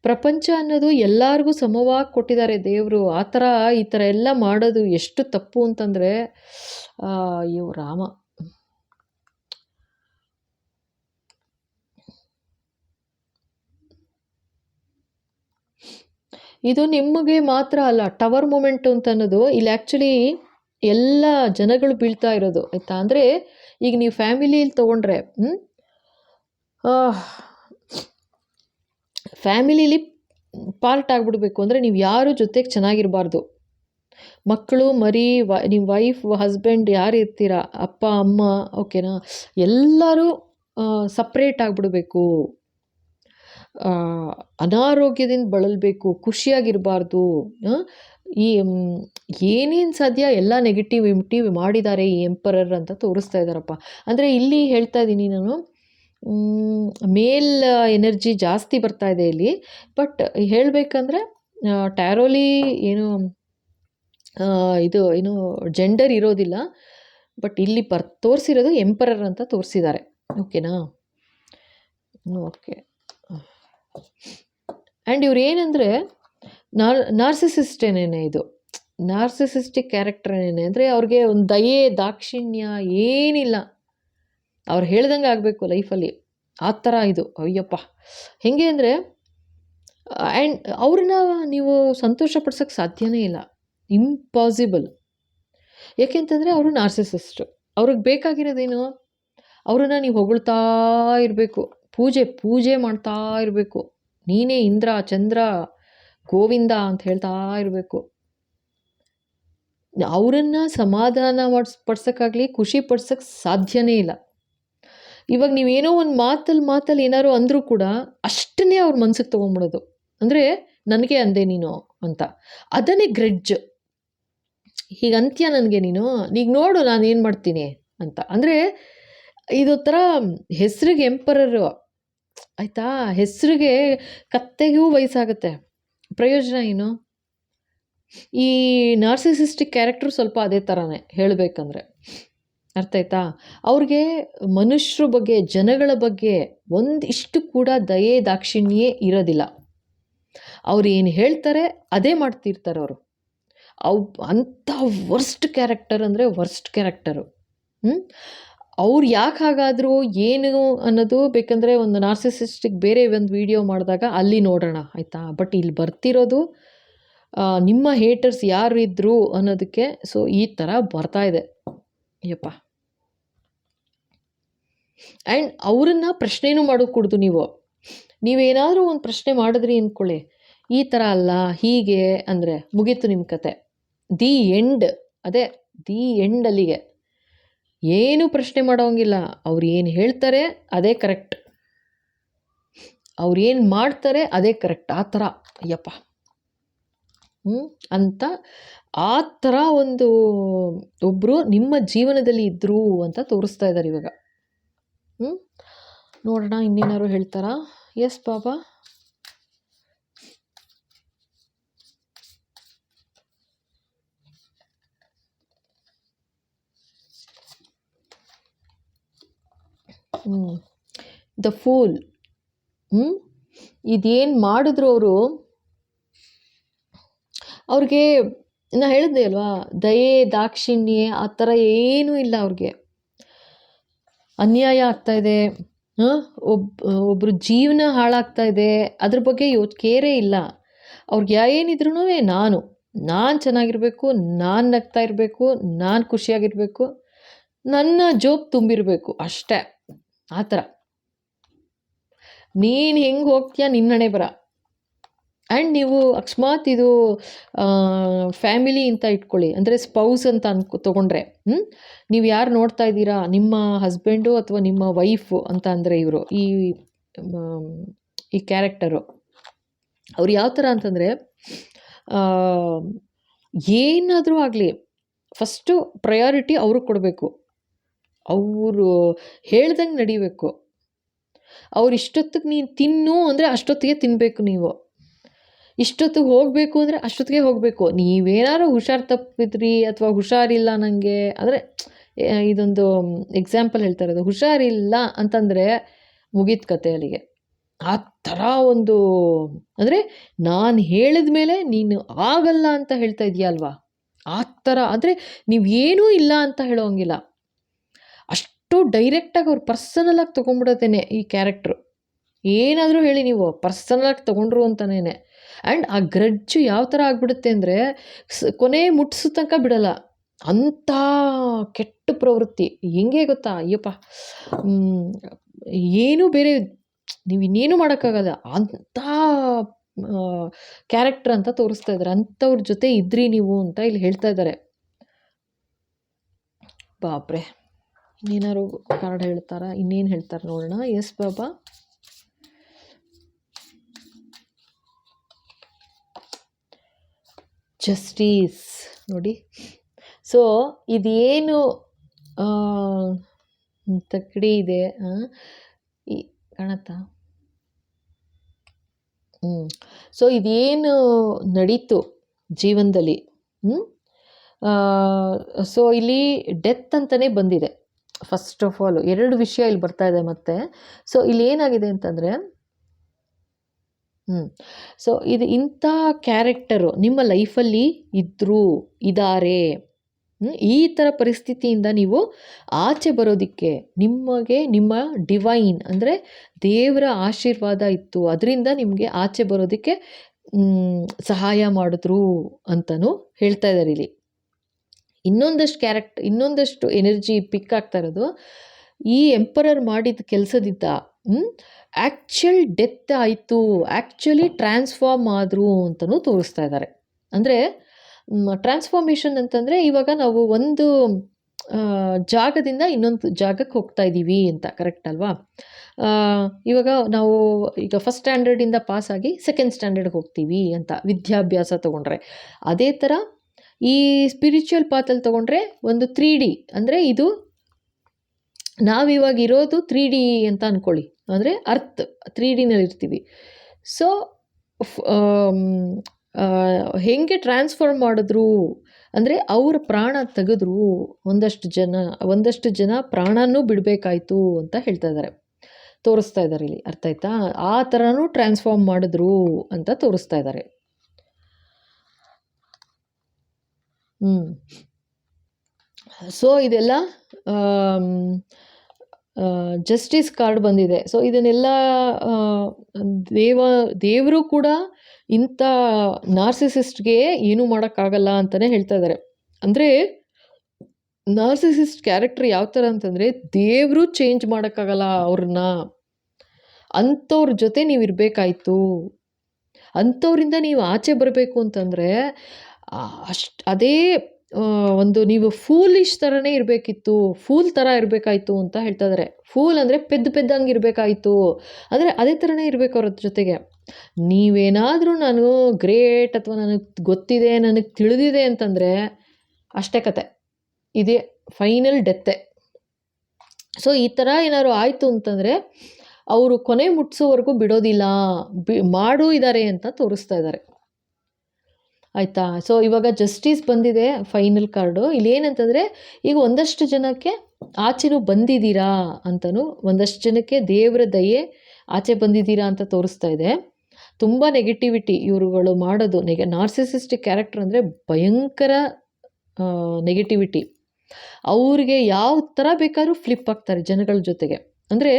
ಪ್ರಪಂಚ ಅನ್ನೋದು ಎಲ್ಲರಿಗೂ ಸಮವಾಗಿ ಕೊಟ್ಟಿದ್ದಾರೆ ದೇವರು. ಆ ಥರ ಈ ಥರ ಎಲ್ಲ ಮಾಡೋದು ಎಷ್ಟು ತಪ್ಪು ಅಂತಂದರೆ, ಅಯ್ಯೋ ರಾಮ. ಇದು ನಿಮಗೆ ಮಾತ್ರ ಅಲ್ಲ, ಟವರ್ ಮೂಮೆಂಟ್ ಅಂತ ಅನ್ನೋದು ಇಲ್ಲಿ ಆ್ಯಕ್ಚುಲಿ ಎಲ್ಲ ಜನಗಳು ಬೀಳ್ತಾ ಇರೋದು ಆಯಿತಾ. ಅಂದರೆ ಈಗ ನೀವು ಫ್ಯಾಮಿಲಿಯಲ್ಲಿ ತೊಗೊಂಡ್ರೆ ಫ್ಯಾಮಿಲಿಲಿ ಪಾರ್ಟ್ ಆಗಿಬಿಡ್ಬೇಕು ಅಂದರೆ ನೀವು ಯಾರು ಜೊತೆಗೆ ಚೆನ್ನಾಗಿರಬಾರ್ದು. ಮಕ್ಕಳು ಮರಿ ನಿಮ್ಮ ವೈಫ್ ಹಸ್ಬೆಂಡ್ ಯಾರು ಇರ್ತೀರಾ, ಅಪ್ಪ ಅಮ್ಮ, ಓಕೆನಾ, ಎಲ್ಲರೂ ಸಪ್ರೇಟ್ ಆಗಿಬಿಡ್ಬೇಕು. ಅನಾರೋಗ್ಯದಿಂದ ಬಳಲಬೇಕು, ಖುಷಿಯಾಗಿರಬಾರ್ದು. ಈ ಏನೇನು ಸಾಧ್ಯ ಎಲ್ಲ ನೆಗೆಟಿವ್ ಮಾಡಿದ್ದಾರೆ ಈ ಎಂಪರರ್ ಅಂತ ತೋರಿಸ್ತಾ ಇದ್ದಾರಪ್ಪ. ಅಂದರೆ ಇಲ್ಲಿ ಹೇಳ್ತಾ ಇದ್ದೀನಿ ನಾನು, ಮೇಲ್ ಎನರ್ಜಿ ಜಾಸ್ತಿ ಬರ್ತಾ ಇದೆ ಇಲ್ಲಿ. ಬಟ್ ಹೇಳಬೇಕಂದ್ರೆ ಟ್ಯಾರೋಲಿ ಏನು ಇದು ಏನು ಜೆಂಡರ್ ಇರೋದಿಲ್ಲ. ಬಟ್ ಇಲ್ಲಿ ತೋರಿಸಿರೋದು ಎಂಪರರ್ ಅಂತ ತೋರಿಸಿದ್ದಾರೆ, ಓಕೆನಾ. ಓಕೆ. ಆ್ಯಂಡ್ ಇವ್ರು ಏನಂದರೆ ನಾರ್ಸಿಸಿಸ್ಟೇನೇನೆ, ಇದು ನಾರ್ಸಿಸಿಸ್ಟಿಕ್ ಕ್ಯಾರೆಕ್ಟರ್ನೇನೆ. ಅಂದರೆ ಅವ್ರಿಗೆ ಒಂದು ದಯೆ ದಾಕ್ಷಿಣ್ಯ ಏನಿಲ್ಲ, ಅವ್ರು ಹೇಳ್ದಂಗೆ ಆಗಬೇಕು ಲೈಫಲ್ಲಿ, ಆ ಥರ ಇದು. ಅಯ್ಯಪ್ಪ, ಹೇಗೆ ಅಂದರೆ ಆ್ಯಂಡ್ ಅವ್ರನ್ನ ನೀವು ಸಂತೋಷಪಡ್ಸೋಕ್ಕೆ ಸಾಧ್ಯನೇ ಇಲ್ಲ, ಇಂಪಾಸಿಬಲ್. ಯಾಕೆಂತಂದರೆ ಅವರು ನಾರ್ಸಿಸಿಸ್ಟು. ಅವ್ರಿಗೆ ಬೇಕಾಗಿರೋದೇನು, ಅವ್ರನ್ನ ನೀವು ಹೊಗಳ್ತಾ ಇರಬೇಕು, ಪೂಜೆ ಮಾಡ್ತಾ ಇರಬೇಕು. ನೀನೇ ಇಂದ್ರ ಚಂದ್ರ ಗೋವಿಂದ ಅಂತ ಹೇಳ್ತಾ ಇರಬೇಕು. ಅವರನ್ನು ಸಮಾಧಾನ ಪಡ್ಸೋಕ್ಕಾಗಲಿ ಖುಷಿ ಪಡ್ಸೋಕ್ಕೆ ಸಾಧ್ಯನೇ ಇಲ್ಲ. ಇವಾಗ ನೀವೇನೋ ಒಂದು ಮಾತಲ್ಲಿ ಏನಾದ್ರು ಅಂದರೂ ಕೂಡ ಅಷ್ಟನ್ನೇ ಅವ್ರ ಮನ್ಸಿಗೆ ತೊಗೊಂಬಿಡೋದು. ಅಂದರೆ ನನಗೆ ಅಂದೆ ನೀನು ಅಂತ, ಅದನ್ನೇ ಗ್ರೆಡ್ಜ್. ಹೀಗಂತ್ಯ ನನಗೆ ನೀನು, ಈಗ ನೋಡು ನಾನು ಏನು ಮಾಡ್ತೀನಿ ಅಂತ. ಅಂದರೆ ಇದು ಥರ ಹೆಸರಿಗೆ ಎಂಪರರು ಆಯಿತಾ, ಹೆಸರಿಗೆ ಕತ್ತೆಗೂ ವಯಸ್ಸಾಗುತ್ತೆ, ಪ್ರಯೋಜನ ಏನು? ಈ ನಾರ್ಸಿಸಿಸ್ಟಿಕ್ ಕ್ಯಾರೆಕ್ಟರ್ ಸ್ವಲ್ಪ ಅದೇ ಥರನೇ ಹೇಳಬೇಕಂದ್ರೆ, ಅರ್ಥ ಆಯ್ತಾ. ಅವ್ರಿಗೆ ಮನುಷ್ಯರ ಬಗ್ಗೆ, ಜನಗಳ ಬಗ್ಗೆ ಒಂದಿಷ್ಟು ಕೂಡ ದಯೆ ದಾಕ್ಷಿಣ್ಯೇ ಇರೋದಿಲ್ಲ. ಅವ್ರು ಏನು ಹೇಳ್ತಾರೆ ಅದೇ ಮಾಡ್ತಿರ್ತಾರೆ ಅವರು. ಅಂಥ ವರ್ಸ್ಟ್ ಕ್ಯಾರೆಕ್ಟರ್ ಅಂದರೆ ವರ್ಸ್ಟ್ ಕ್ಯಾರೆಕ್ಟರು. ಅವ್ರು ಯಾಕೆ ಹಾಗಾದರೂ ಏನು ಅನ್ನೋದು ಬೇಕಂದರೆ ಒಂದು ನಾರ್ಸಿಸಿಸ್ಟಿಕ್ ಬೇರೆ ಒಂದು ವಿಡಿಯೋ ಮಾಡಿದಾಗ ಅಲ್ಲಿ ನೋಡೋಣ, ಆಯಿತಾ. ಬಟ್ ಇಲ್ಲಿ ಬರ್ತಿರೋದು ನಿಮ್ಮ ಹೇಟರ್ಸ್ ಯಾರು ಇದ್ದರು ಅನ್ನೋದಕ್ಕೆ. ಸೊ ಈ ಥರ ಬರ್ತಾ ಇದೆ ಯಪ್ಪ. ಆ್ಯಂಡ್ ಅವ್ರನ್ನ ಪ್ರಶ್ನೆನೂ ಮಾಡೋಕ್ಕೂಡ್ದು. ನೀವೇನಾದರೂ ಒಂದು ಪ್ರಶ್ನೆ ಮಾಡಿದ್ರಿ ಅಂದ್ಕೊಳ್ಳಿ, ಈ ಥರ ಅಲ್ಲ ಹೀಗೆ ಅಂದರೆ ಮುಗೀತು ನಿಮ್ಮ ಕತೆ. ದಿ ಎಂಡ್, ಅದೇ ದಿ ಎಂಡ್. ಅಲ್ಲಿಗೆ ಏನು ಪ್ರಶ್ನೆ ಮಾಡೋಂಗಿಲ್ಲ. ಅವ್ರು ಏನು ಹೇಳ್ತಾರೆ ಅದೇ ಕರೆಕ್ಟ್, ಅವ್ರು ಏನು ಮಾಡ್ತಾರೆ ಅದೇ ಕರೆಕ್ಟ್, ಆ ಥರ. ಅಯ್ಯಪ್ಪ ಅಂತ ಆ ಥರ ಒಂದು ಒಬ್ಬರು ನಿಮ್ಮ ಜೀವನದಲ್ಲಿ ಇದ್ದರು ಅಂತ ತೋರಿಸ್ತಾ ಇದ್ದಾರೆ ಇವಾಗ. ನೋಡೋಣ ಇನ್ನೇನಾದ್ರು ಹೇಳ್ತಾರಾ. ಎಸ್ ಬಾಬಾ. The fool. ಇದೇನು ಮಾಡಿದ್ರು ಅವ್ರಿಗೆ ನಾ ಹೇಳಿದ್ದೆ ಅಲ್ವಾ, ದಯೆ ದಾಕ್ಷಿಣ್ಯ ಆ ಥರ ಏನೂ ಇಲ್ಲ ಅವ್ರಿಗೆ. ಅನ್ಯಾಯ ಆಗ್ತಾಯಿದೆ, ಒಬ್ಬರು ಜೀವನ ಹಾಳಾಗ್ತಾ ಇದೆ, ಅದ್ರ ಬಗ್ಗೆ ಕೇರೇ ಇಲ್ಲ ಅವ್ರಿಗೆ. ಏನಿದ್ರು ನಾನು ಚೆನ್ನಾಗಿರಬೇಕು, ನಾನು ನಗ್ತಾ ಇರಬೇಕು, ನಾನು ಖುಷಿಯಾಗಿರಬೇಕು, ನನ್ನ ಜೋಬ್ ತುಂಬಿರಬೇಕು ಅಷ್ಟೇ, ಆ ಥರ. ನೀನು ಹೆಂಗೆ ಹೋಗ್ತೀಯ ನಿನ್ನಣೆ ಬರ. ಆ್ಯಂಡ್ ನೀವು ಅಕಸ್ಮಾತ್ ಇದು ಫ್ಯಾಮಿಲಿ ಅಂತ ಇಟ್ಕೊಳ್ಳಿ, ಅಂದರೆ ಸ್ಪೌಸ್ ಅಂತ ತೊಗೊಂಡ್ರೆ, ನೀವು ಯಾರು ನೋಡ್ತಾ ಇದ್ದೀರಾ, ನಿಮ್ಮ ಹಸ್ಬೆಂಡು ಅಥವಾ ನಿಮ್ಮ ವೈಫು ಅಂತ ಅಂದರೆ ಇವರು ಈ ಕ್ಯಾರೆಕ್ಟರು ಅವ್ರು ಯಾವ ಥರ ಅಂತಂದರೆ, ಏನಾದರೂ ಆಗಲಿ ಫಸ್ಟು ಪ್ರಯಾರಿಟಿ ಅವ್ರಿಗೆ ಕೊಡಬೇಕು, ಅವರು ಹೇಳ್ದಂಗೆ ನಡಿಬೇಕು. ಅವ್ರು ಇಷ್ಟೊತ್ತಿಗೆ ನೀನು ತಿನ್ನು ಅಂದರೆ ಅಷ್ಟೊತ್ತಿಗೆ ತಿನ್ನಬೇಕು, ನೀವು ಇಷ್ಟೊತ್ತಿಗೆ ಹೋಗಬೇಕು ಅಂದರೆ ಅಷ್ಟೊತ್ತಿಗೆ ಹೋಗಬೇಕು. ನೀವೇನಾದ್ರು ಹುಷಾರು ತಪ್ಪಿದ್ರಿ ಅಥವಾ ಹುಷಾರಿಲ್ಲ ನನಗೆ ಅಂದರೆ, ಇದೊಂದು ಎಕ್ಸಾಂಪಲ್ ಹೇಳ್ತಾ ಇರೋದು, ಹುಷಾರಿಲ್ಲ ಅಂತಂದರೆ ಮುಗೀತು ಕತೆ ಅಲ್ಲಿಗೆ. ಆ ಥರ ಒಂದು, ಅಂದರೆ ನಾನು ಹೇಳಿದ ಮೇಲೆ ನೀನು ಆಗಲ್ಲ ಅಂತ ಹೇಳ್ತಾ ಇದೆಯಾ ಅಲ್ವಾ, ಆ ಥರ. ಅಂದರೆ ನೀವೇನೂ ಇಲ್ಲ ಅಂತ ಹೇಳೋಂಗಿಲ್ಲ, ಅಷ್ಟು ಡೈರೆಕ್ಟಾಗಿ ಅವ್ರು ಪರ್ಸನಲಾಗಿ ತೊಗೊಂಡ್ಬಿಡೋದೇನೆ ಈ ಕ್ಯಾರೆಕ್ಟ್ರು. ಏನಾದರೂ ಹೇಳಿ ನೀವು ಪರ್ಸನಲಾಗಿ ತೊಗೊಂಡ್ರು ಅಂತಲೇ. ಆ್ಯಂಡ್ ಆ ಗ್ರಜ್ಜು ಯಾವ ಥರ ಆಗಿಬಿಡುತ್ತೆ ಅಂದರೆ ಕೊನೆ ಮುಟ್ಸೋ ತನಕ ಬಿಡಲ್ಲ. ಅಂಥ ಕೆಟ್ಟ ಪ್ರವೃತ್ತಿ. ಹೆಂಗೆ ಗೊತ್ತಾ, ಅಯ್ಯಪ್ಪ, ಏನೂ ಬೇರೆ ನೀವು ಇನ್ನೇನು ಮಾಡೋಕ್ಕಾಗಲ್ಲ ಅಂಥ ಕ್ಯಾರೆಕ್ಟರ್ ಅಂತ ತೋರಿಸ್ತಾ ಇದ್ದಾರೆ. ಅಂಥವ್ರ ಜೊತೆ ಇದ್ರಿ ನೀವು ಅಂತ ಇಲ್ಲಿ ಹೇಳ್ತಾ ಇದ್ದಾರೆ. ಬಾಪ್ರೆ, ಇನ್ನೇನಾದ್ರು ಕಾರ್ಡ್ ಹೇಳ್ತಾರಾ? ಇನ್ನೇನು ಹೇಳ್ತಾರೆ ನೋಡೋಣ. ಎಸ್ ಬಾಬಾ. ಜಸ್ಟಿಸ್ ನೋಡಿ. ಸೊ ಇದೇನು ತಕ್ಕಡಿ ಇದೆ ಕಾಣತ್ತಾ? ಸೊ ಇದೇನು ನಡೀತು ಜೀವನದಲ್ಲಿ, ಸೊ ಇಲ್ಲಿ ಡೆತ್ ಅಂತಲೇ ಬಂದಿದೆ. ಫಸ್ಟ್ ಆಫ್ ಆಲ್ 2 ವಿಷಯ ಇಲ್ಲಿ ಬರ್ತಾ ಇದೆ ಮತ್ತೆ. ಸೊ ಇಲ್ಲಿ ಏನಾಗಿದೆ ಅಂತಂದರೆ, ಸೊ ಇದು ಇಂಥ ಕ್ಯಾರೆಕ್ಟರು ನಿಮ್ಮ ಲೈಫಲ್ಲಿ ಇದ್ದಾರೆ. ಈ ಥರ ಪರಿಸ್ಥಿತಿಯಿಂದ ನೀವು ಆಚೆ ಬರೋದಕ್ಕೆ ನಿಮಗೆ ನಿಮ್ಮ ಡಿವೈನ್ ಅಂದರೆ ದೇವರ ಆಶೀರ್ವಾದ ಇತ್ತು, ಅದರಿಂದ ನಿಮಗೆ ಆಚೆ ಬರೋದಕ್ಕೆ ಸಹಾಯ ಮಾಡಿದ್ರು ಅಂತಲೂ ಹೇಳ್ತಾ ಇದ್ದಾರೆ ಇಲ್ಲಿ. ಇನ್ನೊಂದಷ್ಟು ಎನರ್ಜಿ ಪಿಕ್ ಆಗ್ತಾ ಇರೋದು, ಈ ಎಂಪರರ್ ಮಾಡಿದ ಕೆಲಸದಿಂದ ಆ್ಯಕ್ಚುಲ್ ಡೆತ್ ಆಯಿತು, ಆ್ಯಕ್ಚುಲಿ ಟ್ರಾನ್ಸ್ಫಾರ್ಮ್ ಆದರು ಅಂತಲೂ ತೋರಿಸ್ತಾ ಇದ್ದಾರೆ. ಅಂದರೆ ಟ್ರಾನ್ಸ್ಫಾರ್ಮೇಷನ್ ಅಂತಂದರೆ ಇವಾಗ ನಾವು ಒಂದು ಜಾಗದಿಂದ ಇನ್ನೊಂದು ಜಾಗಕ್ಕೆ ಹೋಗ್ತಾ ಇದ್ದೀವಿ ಅಂತ, ಕರೆಕ್ಟ್ ಅಲ್ವಾ? ಇವಾಗ ನಾವು ಈಗ ಫಸ್ಟ್ ಸ್ಟ್ಯಾಂಡರ್ಡಿಂದ ಪಾಸಾಗಿ ಸೆಕೆಂಡ್ ಸ್ಟ್ಯಾಂಡರ್ಡ್ಗೆ ಹೋಗ್ತೀವಿ ಅಂತ ವಿದ್ಯಾಭ್ಯಾಸ ತೊಗೊಂಡ್ರೆ, ಅದೇ ಥರ ಈ ಸ್ಪಿರಿಚುವಲ್ ಪಾತಲ್ಲಿ ತೊಗೊಂಡ್ರೆ ಒಂದು 3D, ಅಂದರೆ ಇದು ನಾವಿವಾಗ ಇರೋದು 3D ಅಂತ ಅಂದ್ಕೊಳ್ಳಿ, ಅಂದರೆ ಅರ್ತ್ 3Dನಲ್ಲಿ ಇರ್ತೀವಿ. ಸೊ ಹೇಗೆ ಟ್ರಾನ್ಸ್ಫಾರ್ಮ್ ಮಾಡಿದ್ರು ಅಂದರೆ ಅವ್ರ ಪ್ರಾಣ ತೆಗೆದ್ರು, ಒಂದಷ್ಟು ಜನ ಪ್ರಾಣನೂ ಬಿಡಬೇಕಾಯ್ತು ಅಂತ ಹೇಳ್ತಾ ಇದ್ದಾರೆ, ತೋರಿಸ್ತಾ ಇದ್ದಾರೆ ಇಲ್ಲಿ. ಅರ್ಥ ಆಯ್ತಾ? ಆ ಥರನೂ ಟ್ರಾನ್ಸ್ಫಾರ್ಮ್ ಮಾಡಿದ್ರು ಅಂತ ತೋರಿಸ್ತಾ ಇದ್ದಾರೆ. ಸೊ ಇದೆಲ್ಲ ಜಸ್ಟಿಸ್ ಕಾರ್ಡ್ ಬಂದಿದೆ. ಸೊ ಇದನ್ನೆಲ್ಲ ದೇವರು ಕೂಡ ಇಂಥ ನಾರ್ಸಿಸಿಸ್ಟ್ಗೆ ಏನೂ ಮಾಡೋಕ್ಕಾಗಲ್ಲ ಅಂತಲೇ ಹೇಳ್ತಾ ಇದ್ದಾರೆ. ಅಂದರೆ ನಾರ್ಸಿಸಿಸ್ಟ್ ಕ್ಯಾರೆಕ್ಟರ್ ಯಾವ ಥರ ಅಂತಂದರೆ, ದೇವರು ಚೇಂಜ್ ಮಾಡೋಕ್ಕಾಗಲ್ಲ ಅವ್ರನ್ನ. ಅಂಥವ್ರ ಜೊತೆ ನೀವು ಇರಬೇಕಾಯ್ತು. ಅಂಥವ್ರಿಂದ ನೀವು ಆಚೆ ಬರಬೇಕು ಅಂತಂದರೆ ಅದೇ ಒಂದು ನೀವು ಫೂಲಿಶ್ ಥರನೇ ಇರಬೇಕಿತ್ತು, ಫೂಲ್ ಥರ ಇರಬೇಕಾಯ್ತು ಅಂತ ಹೇಳ್ತಾ ಇದ್ದಾರೆ. ಫೂಲ್ ಅಂದರೆ ಪೆದ್ದಂಗೆ ಇರಬೇಕಾಯ್ತು, ಅಂದರೆ ಅದೇ ಥರನೇ ಇರಬೇಕು ಅವ್ರ ಜೊತೆಗೆ. ನೀವೇನಾದರೂ ನಾನು ಗ್ರೇಟ್ ಅಥವಾ ನನಗೆ ಗೊತ್ತಿದೆ, ನನಗೆ ತಿಳಿದಿದೆ ಅಂತಂದರೆ ಅಷ್ಟೇ ಕತೆ, ಇದೇ ಫೈನಲ್ ಡೆತ್ತೆ. ಸೊ ಈ ಥರ ಏನಾದ್ರು ಆಯಿತು ಅಂತಂದರೆ ಅವರು ಕೊನೆ ಮುಟ್ಸೋವರೆಗೂ ಬಿಡೋದಿಲ್ಲ, ಮಾಡೂ ಇದ್ದಾರೆ ಅಂತ ತೋರಿಸ್ತಾ ಇದ್ದಾರೆ. ಆಯಿತಾ? ಸೊ ಇವಾಗ ಜಸ್ಟಿಸ್ ಬಂದಿದೆ ಫೈನಲ್ ಕಾರ್ಡು. ಇಲ್ಲಿ ಏನಂತಂದರೆ, ಈಗ ಒಂದಷ್ಟು ಜನಕ್ಕೆ ಆಚೆನೂ ಬಂದಿದ್ದೀರಾ ಅಂತಲೂ, ಒಂದಷ್ಟು ಜನಕ್ಕೆ ದೇವರ ದಯೆ ಆಚೆ ಬಂದಿದ್ದೀರಾ ಅಂತ ತೋರಿಸ್ತಾ ಇದೆ. ತುಂಬ ನೆಗೆಟಿವಿಟಿ ಇವ್ರುಗಳು ಮಾಡೋದು. ನಾರ್ಸಿಸಿಸ್ಟಿಕ್ ಕ್ಯಾರೆಕ್ಟರ್ ಅಂದರೆ ಭಯಂಕರ ನೆಗೆಟಿವಿಟಿ. ಅವ್ರಿಗೆ ಯಾವ ಥರ ಬೇಕಾದ್ರೂ ಫ್ಲಿಪ್ ಆಗ್ತಾರೆ ಜನಗಳ ಜೊತೆಗೆ. ಅಂದರೆ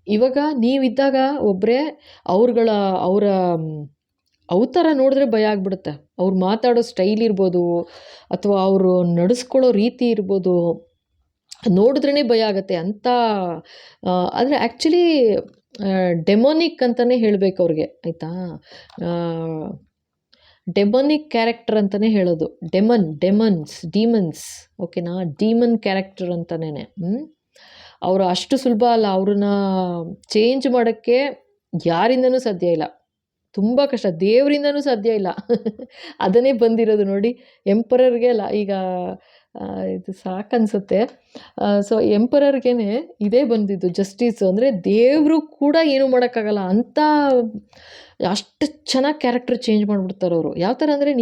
ಇವಾಗ ನೀವಿದ್ದಾಗ ಒಬ್ಬರೇ ಅವರ ಅವತಾರ ನೋಡಿದ್ರೆ ಭಯ ಆಗ್ಬಿಡುತ್ತೆ. ಅವ್ರು ಮಾತಾಡೋ ಸ್ಟೈಲ್ ಇರ್ಬೋದು, ಅಥವಾ ಅವರು ನಡೆಸ್ಕೊಳ್ಳೋ ರೀತಿ ಇರ್ಬೋದು, ನೋಡಿದ್ರೇ ಭಯ ಆಗುತ್ತೆ ಅಂತ. ಅಂದರೆ ಆ್ಯಕ್ಚುಲಿ ಡೆಮೋನಿಕ್ ಅಂತಲೇ ಹೇಳಬೇಕು ಅವ್ರಿಗೆ, ಆಯಿತಾ? ಡೆಮೋನಿಕ್ ಕ್ಯಾರೆಕ್ಟರ್ ಅಂತಲೇ ಹೇಳೋದು. ಡೀಮನ್ಸ್ ಓಕೆನಾ? ಡೀಮನ್ ಕ್ಯಾರೆಕ್ಟರ್ ಅಂತಲೇ. ಅವರು ಅಷ್ಟು ಸುಲಭ ಅಲ್ಲ, ಅವ್ರನ್ನ ಚೇಂಜ್ ಮಾಡೋಕ್ಕೆ ಯಾರಿಂದನೂ ಸಾಧ್ಯ ಇಲ್ಲ, ತುಂಬ ಕಷ್ಟ, ದೇವರಿಂದನೂ ಸಾಧ್ಯ ಇಲ್ಲ. ಅದನ್ನೇ ಬಂದಿರೋದು ನೋಡಿ ಎಂಪರರ್ಗೆ ಅಲ್ಲ, ಈಗ ಇದು ಸಾಕನ್ಸುತ್ತೆ. ಸೊ ಎಂಪರರ್ಗೆ ಇದೇ ಬಂದಿದ್ದು ಜಸ್ಟಿಸ್. ಅಂದರೆ ದೇವರು ಕೂಡ ಏನೂ ಮಾಡೋಕ್ಕಾಗಲ್ಲ ಅಂತ, ಅಷ್ಟು ಚೆನ್ನಾಗಿ ಕ್ಯಾರೆಕ್ಟರ್ ಚೇಂಜ್ ಮಾಡಿಬಿಡ್ತಾರೆ ಅವರು. ಯಾವ ಥರ ಅಂದರೆ,